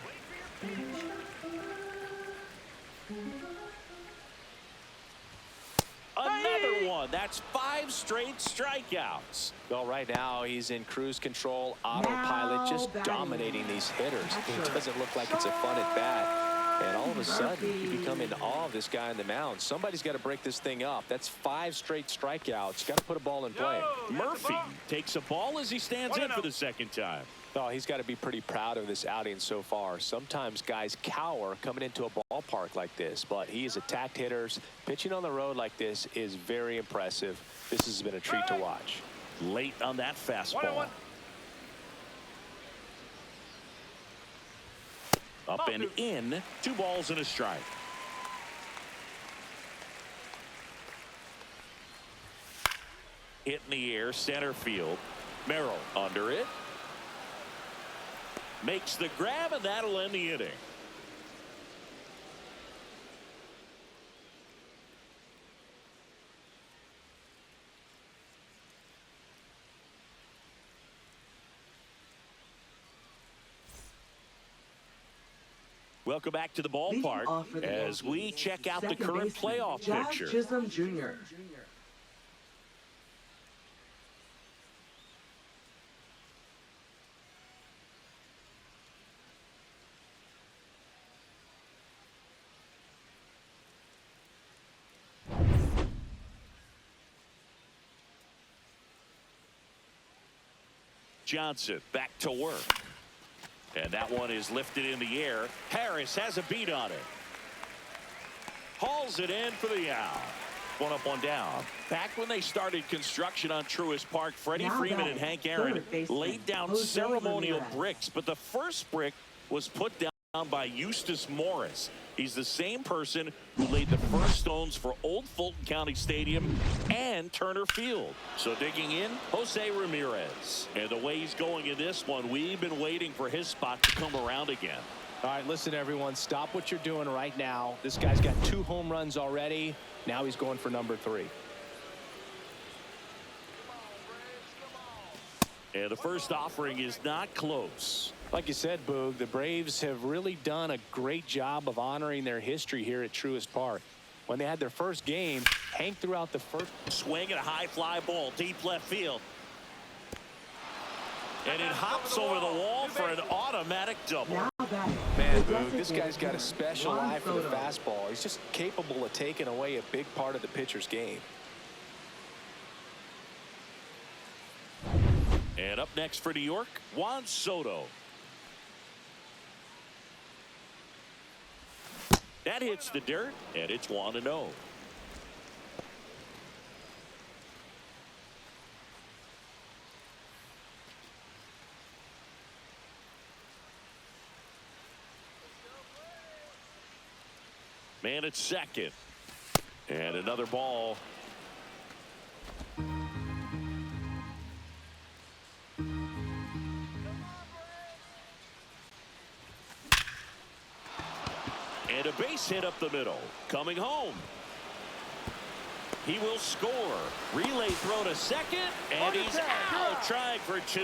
A: Another one. That's 5 straight strikeouts.
B: Well, right now he's in cruise control, autopilot, just dominating these hitters. It doesn't look like it's a fun at bat. And all of a sudden, you become in awe of this guy on the mound. Somebody's got to break this thing up. That's 5 straight strikeouts. Got to put a ball in play.
A: Murphy takes a ball as he stands in for the second time.
B: Oh, he's got to be pretty proud of this outing so far. Sometimes guys cower coming into a ballpark like this, but he has attacked hitters. Pitching on the road like this is very impressive. This has been a treat to watch.
A: Late on that fastball. Up and in, 2 balls and a strike. Hit in the air, center field. Merrill under it. Makes the grab, and that'll end the inning. Welcome back to the ballpark as we check out the current playoff picture.
C: Chisholm Jr.
A: Johnson back to work. And that one is lifted in the air. Harris has a beat on it. Hauls it in for the out. 1 up, 1 down. Back when they started construction on Truist Park, Freddie Freeman and Hank Aaron laid down ceremonial bricks, but the first brick was put down by Eustace Morris. He's the same person who laid the first stones for Old Fulton County Stadium and Turner Field. So digging in, Jose Ramirez. And the way he's going in this one, we've been waiting for his spot to come around again.
B: All right, listen, everyone, stop what you're doing right now. This guy's got 2 home runs already. Now he's going for number 3.
A: And the first offering is not close.
B: Like you said, Boog, the Braves have really done a great job of honoring their history here at Truist Park. When they had their first game, Hank threw out the first
A: swing and a high fly ball deep left field. And it hops over the wall for an automatic double.
B: Man, Boog, this guy's got a special eye for the fastball. He's just capable of taking away a big part of the pitcher's game.
A: And up next for New York, Juan Soto. That hits the dirt, and it's 1-0. Man at second. And another ball. And a base hit up the middle. Coming home. He will score. Relay throw to second. And he's out trying for 2.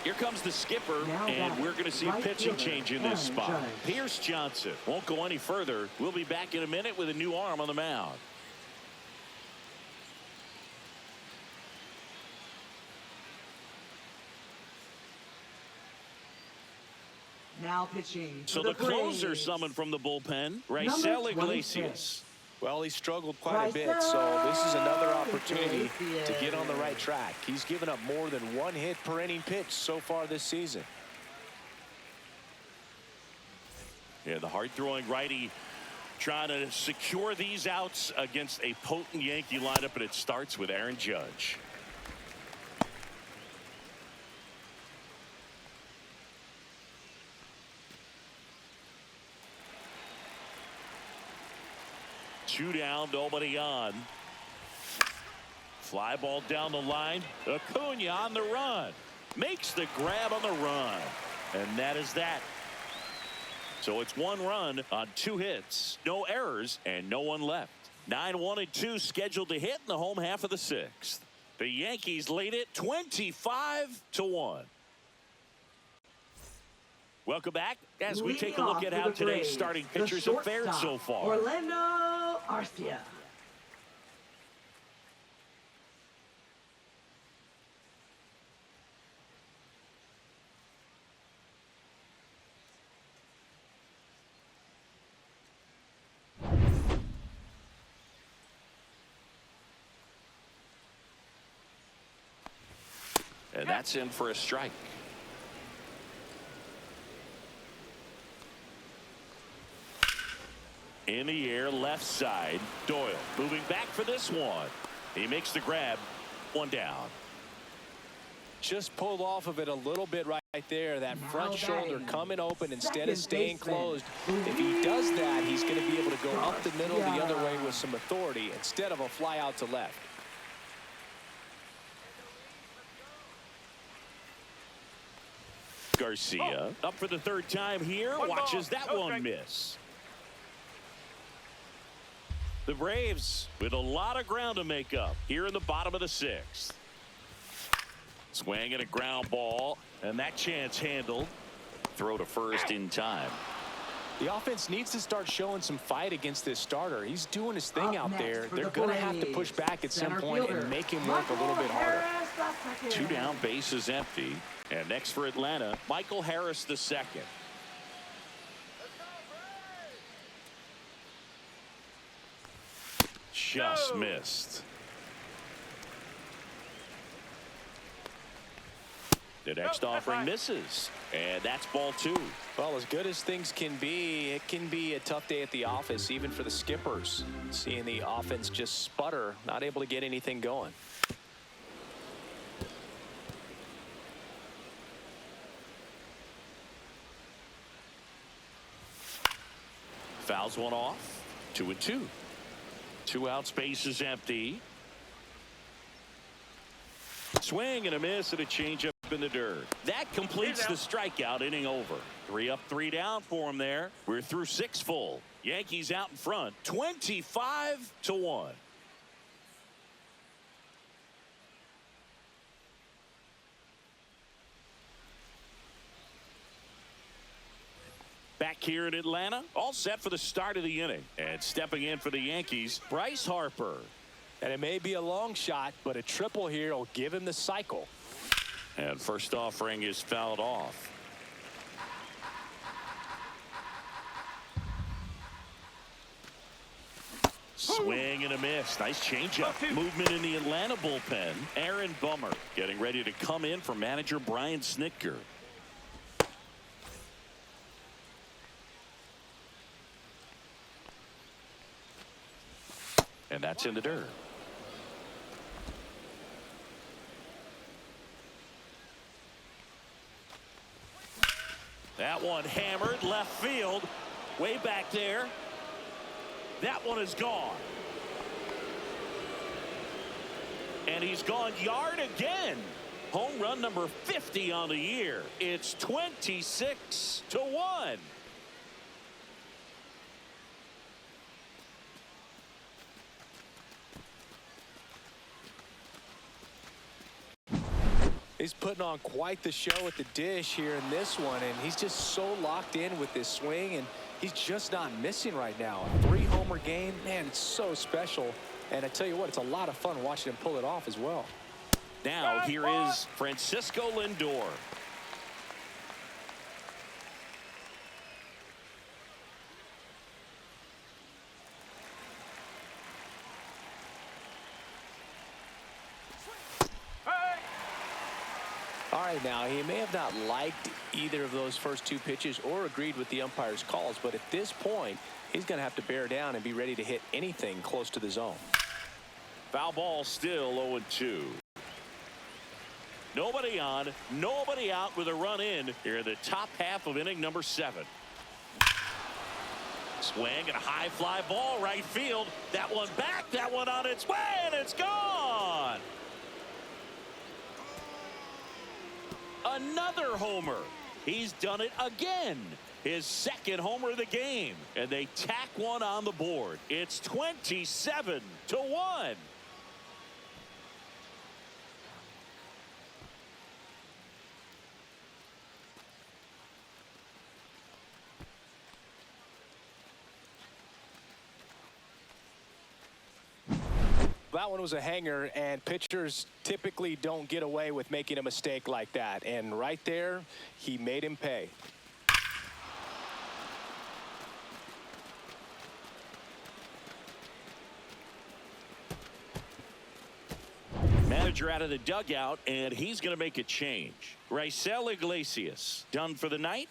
A: Here comes the skipper. And we're going to see a pitching change in this spot. Pierce Johnson won't go any further. We'll be back in a minute with a new arm on the mound.
C: Now pitching.
A: So the closer summoned from the bullpen, Raisel Iglesias.
B: Well, he struggled quite a bit, so this is another opportunity to get on the right track. He's given up more than 1 hit per inning pitch so far this season.
A: Yeah, the hard-throwing righty trying to secure these outs against a potent Yankee lineup, and it starts with Aaron Judge. Two down, nobody on. Fly ball down the line. Acuna on the run. Makes the grab on the run. And that is that. So it's 1 run on 2 hits. No errors and no one left. 9-1-2 scheduled to hit in the home half of the 6th. The Yankees lead it 25-1. Welcome back as we take a look at how today's starting pitchers have fared so far.
C: Orlando Arcia.
A: And that's in for a strike. In the air, left side. Doyle moving back for this one. He makes the grab. One down.
B: Just pulled off of it a little bit right there. That
C: Now
B: front shoulder
C: batting.
B: coming open instead
C: Second
B: of staying
C: baseman.
B: closed. If he does that, he's going to be able to go up the middle the other way with some authority instead of a fly out to left.
A: Garcia up for the third time here. Watches that one miss. The Braves with a lot of ground to make up here in the bottom of the sixth. Swing and a ground ball, and that chance handled. Throw to first in time.
B: The offense needs to start showing some fight against this starter. He's doing his thing
C: Up
B: out
C: next
B: there.
C: for
B: They're
C: the
B: going to have to
C: Braves,
B: push back at some
C: center
B: point
C: fielder,
B: and make him work a little bit harder.
A: Two down, bases empty. And next for Atlanta, Michael Harris the second. Just missed. The next offering misses, and that's ball two.
B: Well, as good as things can be, it can be a tough day at the office, even for the skippers. Seeing the offense just sputter, not able to get anything going.
A: Fouls one off. 2-2. 2 outs, base is empty. Swing and a miss and a changeup in the dirt. That completes the strikeout. Inning over. 3 up, 3 down for him there. We're through 6 full. Yankees out in front, 25-1. Back here in Atlanta, all set for the start of the inning. And stepping in for the Yankees, Bryce Harper.
B: And it may be a long shot, but a triple here will give him the cycle.
A: And first offering is fouled off. Swing and a miss. Nice changeup. Movement in the Atlanta bullpen. Aaron Bummer getting ready to come in for manager Brian Snitker. And that's in the dirt. That one hammered left field. Way back there. That one is gone. And he's gone yard again. Home run number 50 on the year. It's 26-1.
B: He's putting on quite the show at the dish here in this one, and he's just so locked in with this swing, and he's just not missing right now. A 3-homer game, man, it's so special. And I tell you what, it's a lot of fun watching him pull it off as well.
A: Now here is Francisco Lindor.
B: All right, now, he may have not liked either of those first 2 pitches or agreed with the umpire's calls, but at this point, he's going to have to bear down and be ready to hit anything close to the zone.
A: Foul ball, still 0-2. Nobody on, nobody out with a run in here in the top half of inning number 7. Swing and a high fly ball right field. That one back, that one on its way, and it's gone. Another homer. He's done it again. His second homer of the game. And they tack one on the board. It's 27-1.
B: That one was a hanger, and pitchers typically don't get away with making a mistake like that. And right there, he made him pay.
A: Manager manager out of the dugout, and he's going to make a change. Raisel Iglesias done for the night.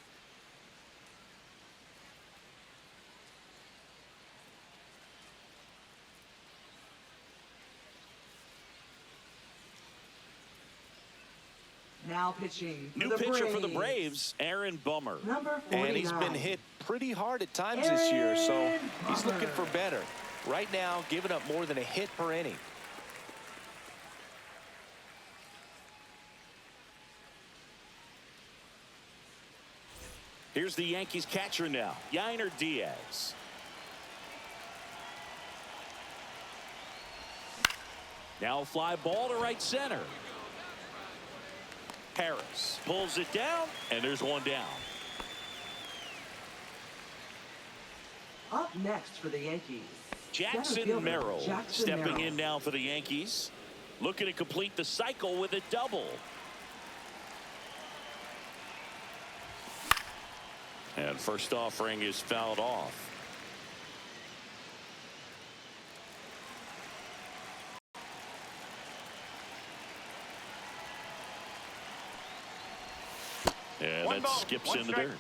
C: Now pitching for
A: New
C: the
A: pitcher
C: Braves.
A: for the Braves, Aaron Bummer.
C: Number 49.
B: And he's been hit pretty hard at times this year, so he's looking for better. Right now, giving up more than a hit per inning.
A: Here's the Yankees catcher now, Yainer Diaz. Now a fly ball to right center. Harris pulls it down, and there's one down.
C: Up next for the Yankees,
A: Jackson
C: center fielder,
A: Merrill
C: Jackson
A: stepping
C: Merrill.
A: in now for the Yankees. Looking to complete the cycle with a double. And first offering is fouled off. And that skips into dirt.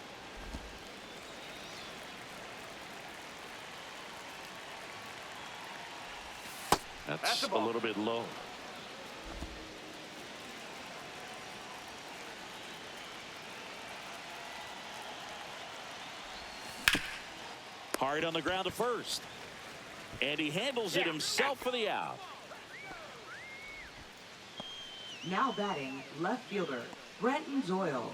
A: That's a little bit low. Hard on the ground to first. And he handles it himself for the out.
C: Now batting, left fielder, Brenton Doyle.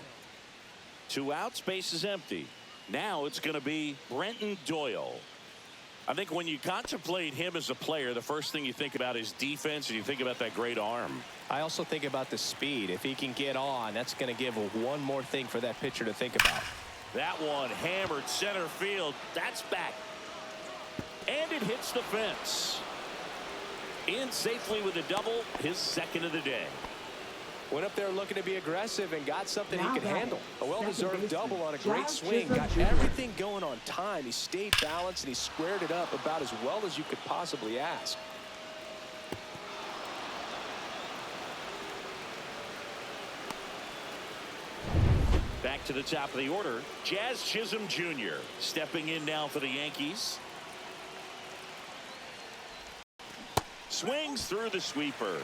A: 2 outs, base is empty. Now it's going to be Brenton Doyle. I think when you contemplate him as a player, the first thing you think about is defense, and you think about that great arm.
B: I also think about the speed. If he can get on, that's going to give one more thing for that pitcher to think about.
A: That one hammered center field. That's back. And it hits the fence. In safely with a double, his second of the day.
B: Went up there looking to be aggressive and got something he
C: Now
B: can
C: batting,
B: handle. A well-deserved
C: second
B: double
C: baseman,
B: on a great
C: Josh
B: swing.
C: Chisholm
B: Got
C: Jr.
B: everything going on time. He stayed balanced and he squared it up about as well as you could possibly ask.
A: Back to the top of the order, Jazz Chisholm Jr. stepping in now for the Yankees. Swings through the sweeper.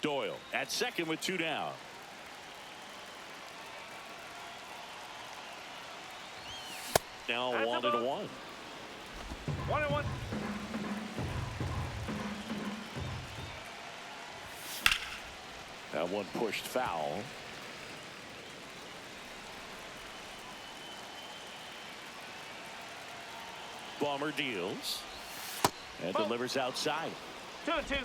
A: Doyle at second with 2 down. Now 1-1.
D: 1-1.
A: That one pushed foul. Bomber deals and delivers outside.
D: 2-2.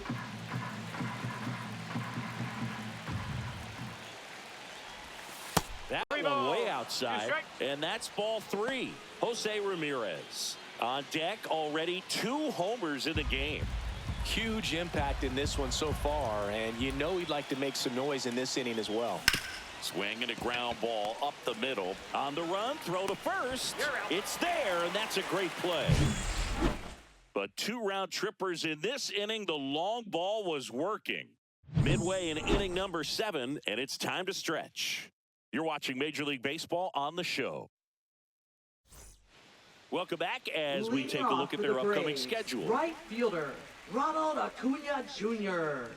A: That
D: Three
A: one
D: ball.
A: way
D: 2
A: outside,
D: strikes.
A: and that's ball 3. Jose Ramirez on deck, already 2 homers in the game.
B: Huge impact in this one so far, and you know he'd like to make some noise in this inning as well.
A: Swing and a ground ball up the middle. On the run, throw to first.
D: You're out.
A: It's there, and that's a great play. But 2 round trippers in this inning. The long ball was working. Midway in inning number 7, and it's time to stretch. You're watching Major League Baseball on the show. Welcome back as we
C: Leading
A: take a
C: off
A: look at
C: for
A: their
C: the
A: upcoming
C: Braves,
A: schedule.
C: Right fielder, Ronald Acuna Jr.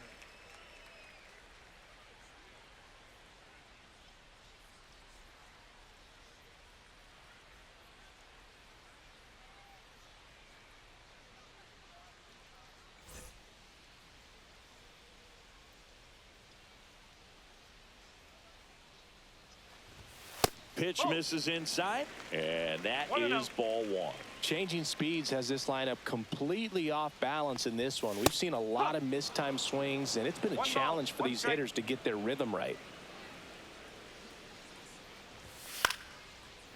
A: Pitch misses inside, and that
D: 1-0.
A: is ball 1.
B: Changing speeds has this lineup completely off balance in this one. We've seen a lot of mistimed swings, and it's been a
D: 1 ball,
B: challenge for
D: 1
B: these
D: strike.
B: hitters to get their rhythm right.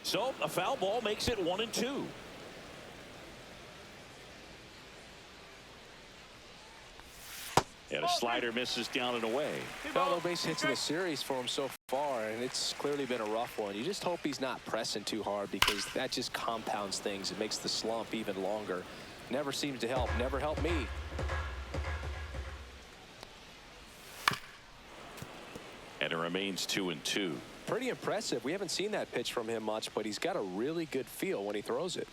A: So a foul ball makes it 1-2. And a slider misses down and away.
B: No base hits in the series for him so far, and it's clearly been a rough one. You just hope he's not pressing too hard, because that just compounds things. It makes the slump even longer. Never seems to help. Never helped me.
A: And it remains 2-2.
B: Pretty impressive. We haven't seen that pitch from him much, but he's got a really good feel when he throws it.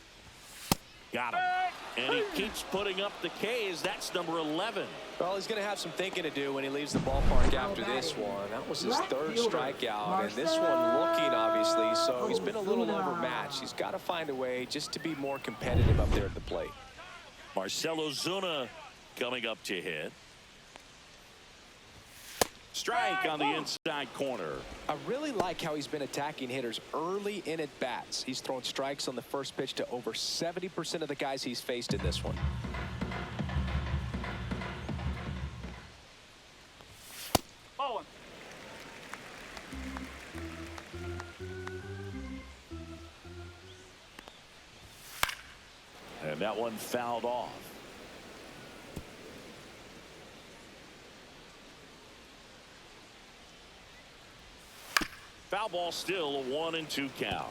A: Got him. And he keeps putting up the Ks. That's number 11.
B: Well, he's going to have some thinking to do when he leaves the ballpark after this one. That was his third strikeout, and this one looking, obviously, so he's been a little overmatched. He's got to find a way just to be more competitive up there at the plate.
A: Marcell Ozuna coming up to hit. Strike on the inside corner.
B: I really like how he's been attacking hitters early in at bats. He's thrown strikes on the first pitch to over 70% of the guys he's faced in this one.
D: Ball 1.
A: And that one fouled off. Foul ball, still a 1-2 count.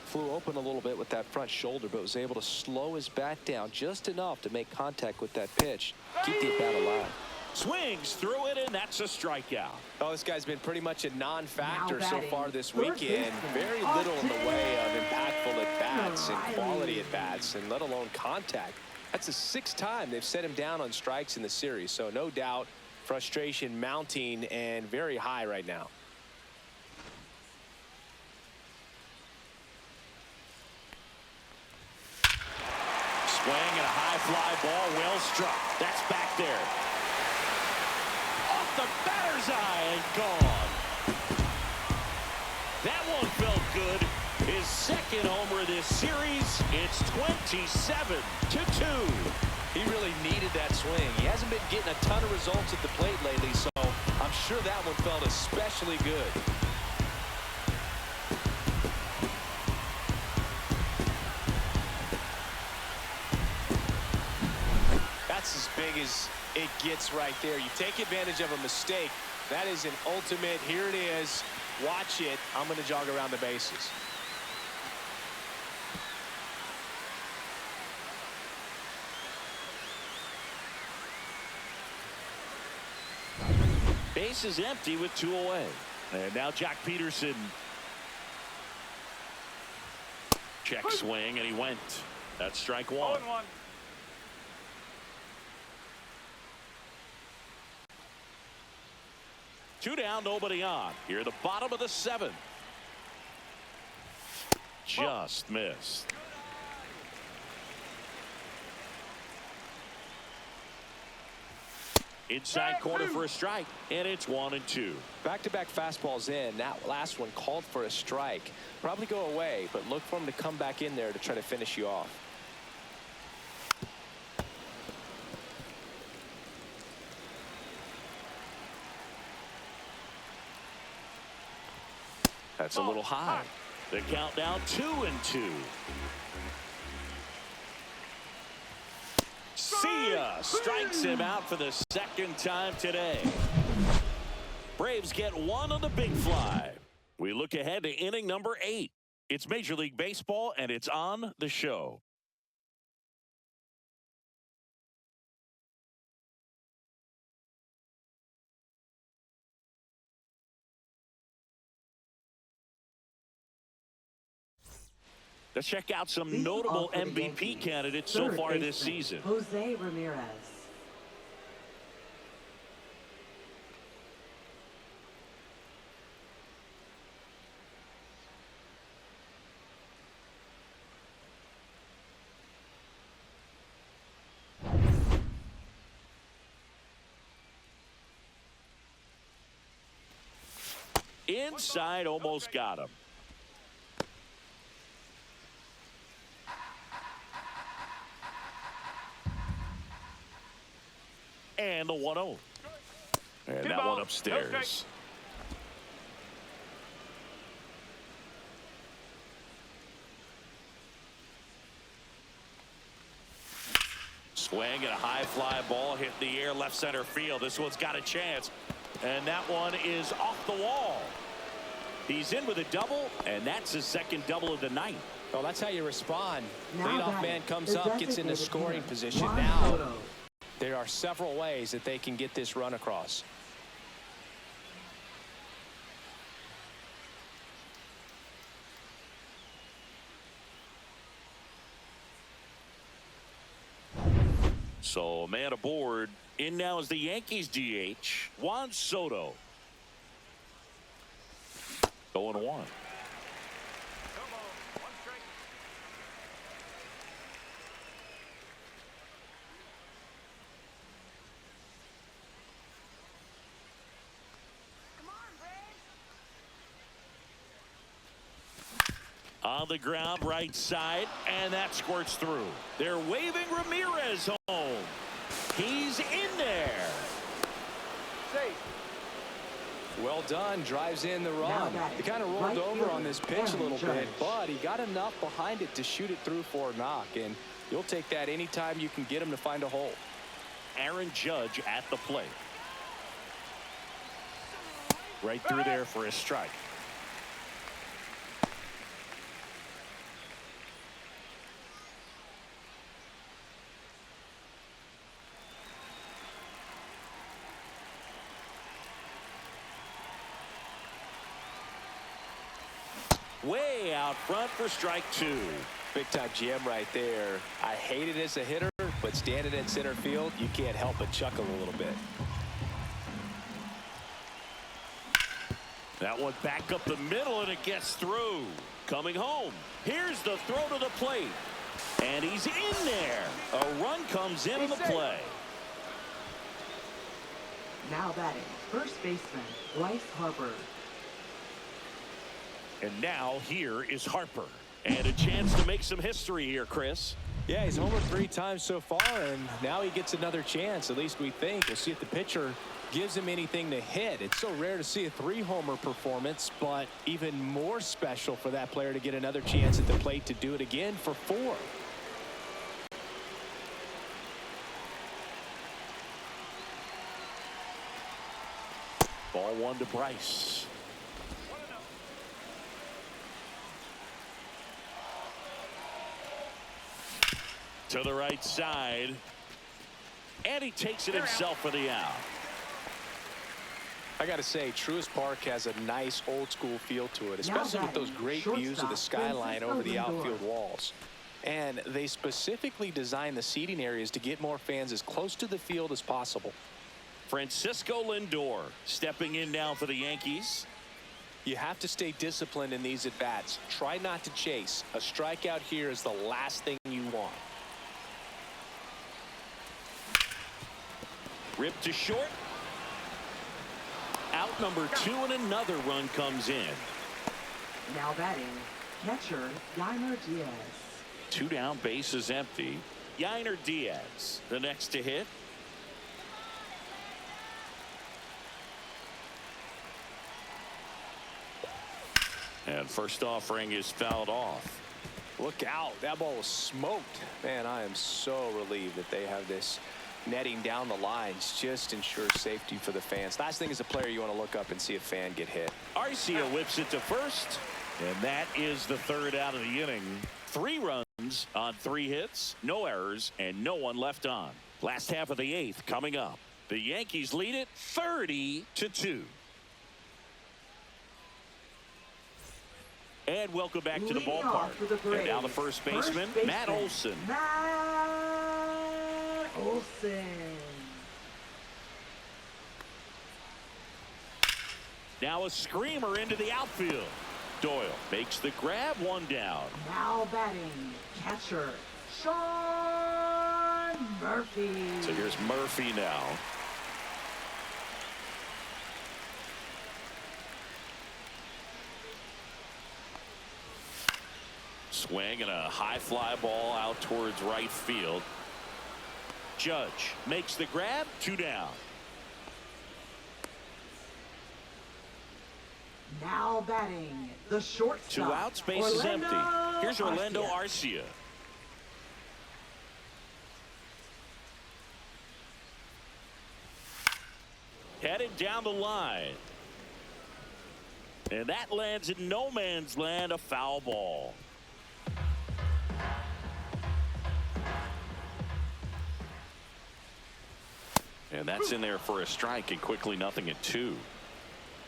B: Flew open a little bit with that front shoulder, but was able to slow his bat down just enough to make contact with that pitch. Keep the bat alive.
A: Swings through it, and that's a strikeout.
B: Oh, this guy's been pretty much a non-factor so far this weekend. Very little in the way of impactful at-bats and quality at-bats, and let alone contact. That's the 6th time they've set him down on strikes in the series, so no doubt frustration mounting and very high right now.
A: Swing and a high fly ball, well struck. That's back there. Off the batter's eye and gone. That one felt good. His second homer this series. It's 27-2.
B: He really needed that swing. He hasn't been getting a ton of results at the plate lately, so I'm sure that one felt especially good. That's as big as it gets right there. You take advantage of a mistake. That is an ultimate, here it is, watch it, I'm going to jog around the bases.
A: Base is empty with 2 away. And now Jack Peterson. Check swing, and he went. That's strike 1.
D: 0-1.
A: Two down, nobody on. Here, the bottom of the 7th. Just missed. Inside corner for a strike, and it's 1-2.
B: Back-to-back fastballs in. That last one called for a strike. Probably go away, but look for him to come back in there to try to finish you off.
A: That's a little high. The count now 2-2. See ya. Strikes him out for the 2nd time today. Braves get 1 on the big fly. We look ahead to inning number 8. It's Major League Baseball, and it's on the show. Let's check out some notable MVP candidates so far this season.
C: Jose Ramirez.
A: Inside, almost got him. And the 1-0. And that one upstairs. Swing and a high fly ball hit the air left center field. This one's got a chance. And that one is off the wall. He's in with a double, and that's his second double of the night.
B: Well, that's how you respond.
C: Now
B: Leadoff
C: batting,
B: man comes
C: the
B: up, gets into
C: designated
B: scoring
C: hitter,
B: position.
C: Juan
B: Now,
C: Soto.
B: there are several ways that they can get this run across.
A: So, man aboard. In now is the Yankees DH, Juan Soto. 0-1.
D: Come on, one strike. Come on, Braves.
A: On the ground, right side, and that squirts through. They're waving Ramirez home. He's in there.
D: Safe.
B: Well done, drives in the
C: Now
B: run.
C: batting,
B: He kind of rolled
C: right
B: over
C: fielder,
B: on this pitch a
C: Aaron
B: little
C: Judge.
B: bit, but he got enough behind it to shoot it through for a knock, and you'll take that anytime you can get him to find a hole.
A: Aaron Judge at the plate. Right through there for a strike. Way out front for strike two.
B: Big time jam right there. I hate it as a hitter, but standing in center field, you can't help but chuckle a little bit.
A: That one back up the middle, and it gets through. Coming home. Here's the throw to the plate. And he's in there. A run comes in on the play.
C: Now batting, first baseman, Bryce Harper.
A: And now here is Harper. And a chance to make some history here, Chris.
B: Yeah, he's homered 3 times so far, and now he gets another chance, at least we think. We'll see if the pitcher gives him anything to hit. It's so rare to see a 3-homer performance, but even more special for that player to get another chance at the plate to do it again for 4.
A: Ball 1 to Bryce. To the right side. And he takes it himself for the out.
B: I got to say, Truist Park has a nice old-school feel to it, especially with those great views of the skyline over the outfield walls. And they specifically designed the seating areas to get more fans as close to the field as possible.
A: Francisco Lindor stepping in now for the Yankees.
B: You have to stay disciplined in these at-bats. Try not to chase. A strikeout here is the last thing you want.
A: Ripped to short. Out number 2, and another run comes in.
C: Now batting, catcher, Yainer Diaz.
A: 2 down, base is empty. Yainer Diaz, the next to hit. And first offering is fouled off.
B: Look out. That ball was smoked. Man, I am so relieved that they have this netting down the lines. Just ensures safety for the fans. Last thing as a player, you want to look up and see a fan get hit.
A: Arcia whips it to first. And that is the 3rd out of the inning. 3 runs on 3 hits, no errors, and no one left on. Last half of the 8th coming up. The Yankees lead it 30-2. And welcome back to the
C: Leading
A: ballpark.
C: off for the
A: And now the
C: Braves,
A: first baseman, Matt Olson.
C: Matt Olson.
A: Now a screamer into the outfield. Doyle makes the grab, 1 down.
C: Now batting, catcher, Sean Murphy.
A: So here's Murphy now. Swing and a high fly ball out towards right field. Judge makes the grab, 2 down.
C: Now batting, the shortstop.
A: 2 outs, base is empty. Here's Orlando Arcia. down the line. And that lands in no man's land, a foul ball. And that's in there for a strike, and quickly 0-2.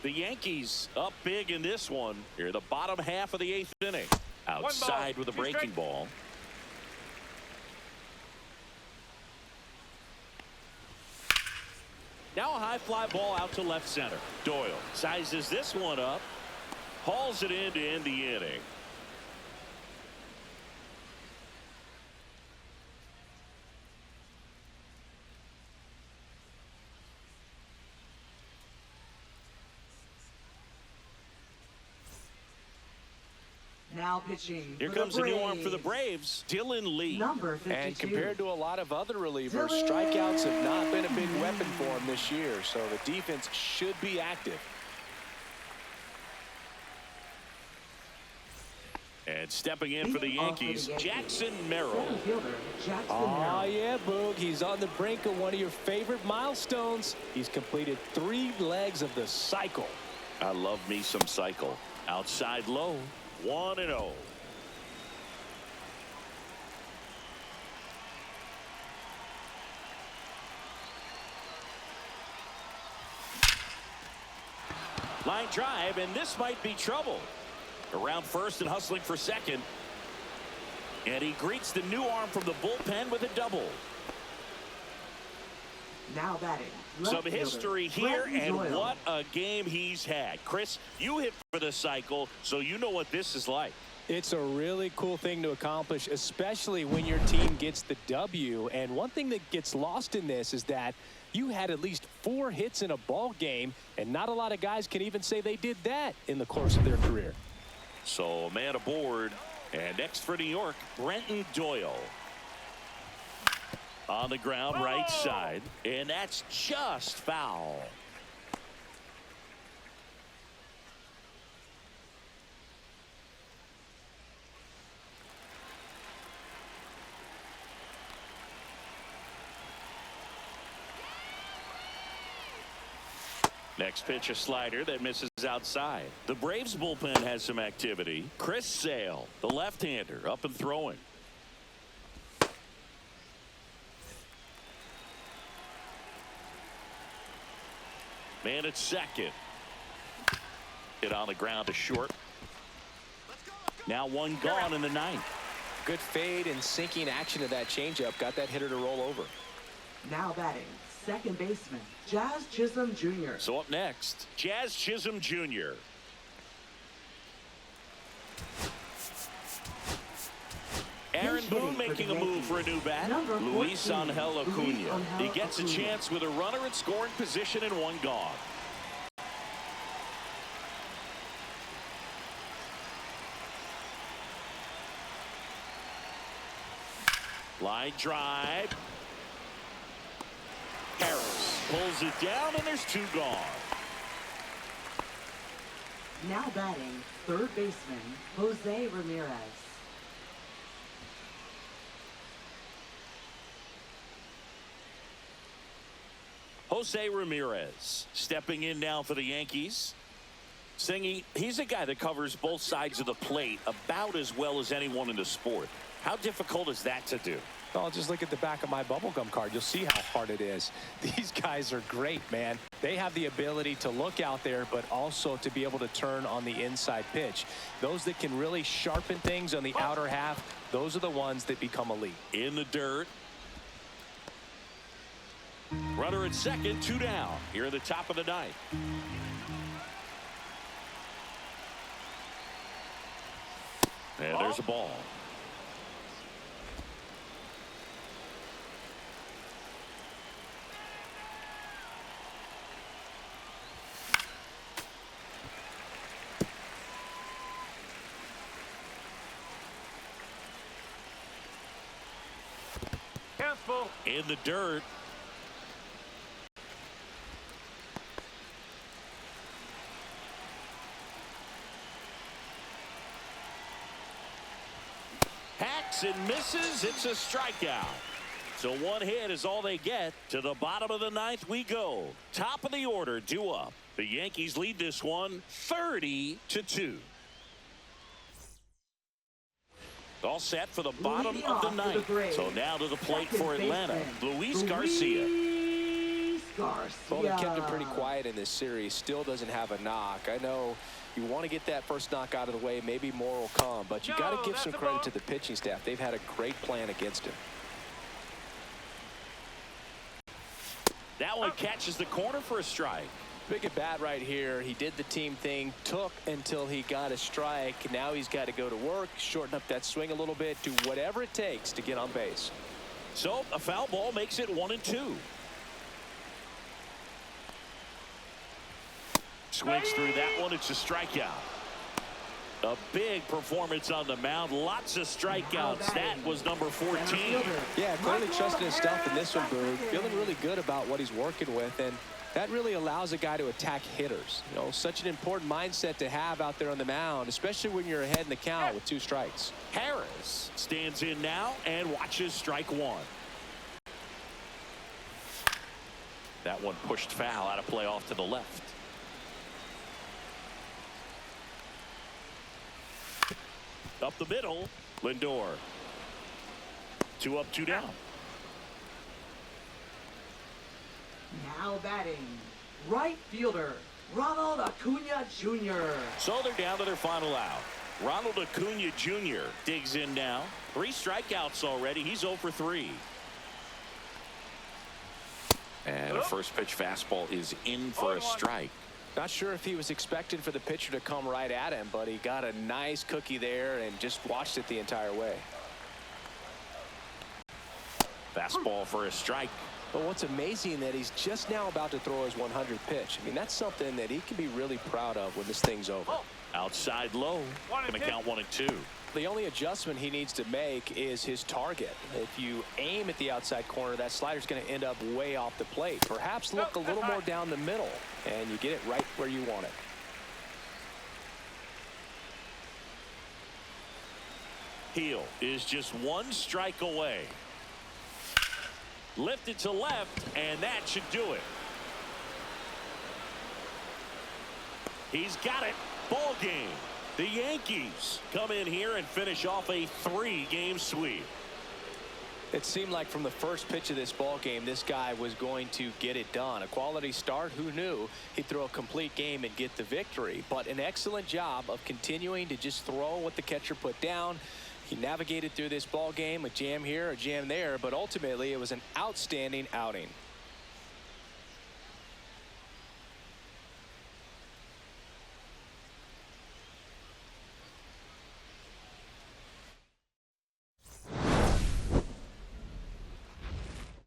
A: The Yankees up big in this one. Here, the bottom half of the 8th inning. Outside with a breaking ball. Now a high fly ball out to left center. Doyle sizes this one up. Hauls it in to end the inning.
C: Now pitching.
A: Here comes a new arm for the Braves, Dylan Lee.
C: Number 52.
B: And compared to a lot of other relievers, strikeouts have not been a big weapon for him this year, so the defense should be active.
A: And stepping in for the Yankees, Jackson Merrill.
C: Center fielder, Jackson
B: Oh,
C: Merrill.
B: yeah, Boog. He's on the brink of one of your favorite milestones. He's completed 3 legs of the cycle.
A: I love me some cycle. Outside low, 1-0. Line drive, and this might be trouble. Around first and hustling for second. And he greets the new arm from the bullpen with a double.
C: Now batting.
A: Some
C: Left
A: history
C: fielder,
A: here, and
C: Doyle.
A: what a game he's had. Chris, you hit for the cycle, so you know what this is like.
B: It's a really cool thing to accomplish, especially when your team gets the W. And one thing that gets lost in this is that you had at least 4 hits in a ball game, and not a lot of guys can even say they did that in the course of their career.
A: So a man aboard, and next for New York, Brenton Doyle. On the ground, right side, and that's just foul. Next pitch, a slider that misses outside. The Braves bullpen has some activity. Chris Sale, the left-hander, up and throwing. Man at second. Hit on the ground to short. Now one gone in the 9th.
B: Good fade and sinking action of that changeup got that hitter to roll over.
C: Now batting. Second baseman, Jazz Chisholm Jr.
A: So up next, Jazz Chisholm Jr. Aaron Boone making a move for a new bat.
C: Number
A: Luis
C: 14,
A: Angel Acuna.
C: Luis Angel
A: He gets a
C: Acuna.
A: chance with a runner in scoring position and one gone. Line drive. Harris pulls it down, and there's 2 gone.
C: Now batting. Third baseman, Jose Ramirez.
A: Jose Ramirez stepping in now for the Yankees. Singy, he's a guy that covers both sides of the plate about as well as anyone in the sport. How difficult is that to do?
B: Well, just look at the back of my bubblegum card. You'll see how hard it is. These guys are great, man. They have the ability to look out there, but also to be able to turn on the inside pitch. Those that can really sharpen things on the outer half, those are the ones that become elite.
A: In the dirt. Runner at second, 2 down. Here at the top of the 9th. And there's a ball.
D: Careful.
A: In the dirt. Hacks and misses. It's a strikeout. So one hit is all they get. To the bottom of the ninth we go. Top of the order due up. The Yankees lead this one 30-2. All set for the bottom of the ninth. So now to the plate for Atlanta, Luis Garcia.
B: Well, they kept him pretty quiet in this series. Still doesn't have a knock. I know you want to get that first knock out of the way. Maybe more will come. But you got to give some credit to the pitching staff. They've had a great plan against him.
A: That one catches the corner for a strike.
B: Big at bat right here. He did the team thing, took until he got a strike. Now he's got to go to work, shorten up that swing a little bit, do whatever it takes to get on base.
A: So a foul ball makes it 1-2. Swings through that one. It's a strikeout. A big performance on the mound. Lots of strikeouts. That was number 14.
B: Yeah, clearly trusting his stuff in this one, Boog. Feeling really good about what he's working with, and that really allows a guy to attack hitters. You know, such an important mindset to have out there on the mound, especially when you're ahead in the count with 2 strikes.
A: Harris stands in now and watches strike one. That one pushed foul, out of play off to the left. Up the middle, Lindor. 2 up, 2 down.
C: Now batting, right fielder, Ronald Acuna Jr.
A: So they're down to their final out. Ronald Acuna Jr. digs in now. 3 strikeouts already. He's 0 for 3. And a first pitch fastball is in for a strike.
B: Not sure if he was expecting for the pitcher to come right at him, but he got a nice cookie there and just watched it the entire way.
A: Fastball for a strike.
B: But what's amazing that he's just now about to throw his 100th pitch. I mean, that's something that he can be really proud of when this thing's over.
A: Outside low. Going to count 1 and 2.
B: The only adjustment he needs to make is his target. If you aim at the outside corner, that slider's going to end up way off the plate. Perhaps look a little more down the middle, and you get it right where you want it.
A: Heel is just 1 strike away. Lifted to left, and that should do it. He's got it. Ball game. The Yankees come in here and finish off a 3-game sweep.
B: It seemed like from the first pitch of this ball game, this guy was going to get it done. A quality start. Who knew he'd throw a complete game and get the victory? But an excellent job of continuing to just throw what the catcher put down. He navigated through this ball game, a jam here, a jam there, but ultimately it was an outstanding outing.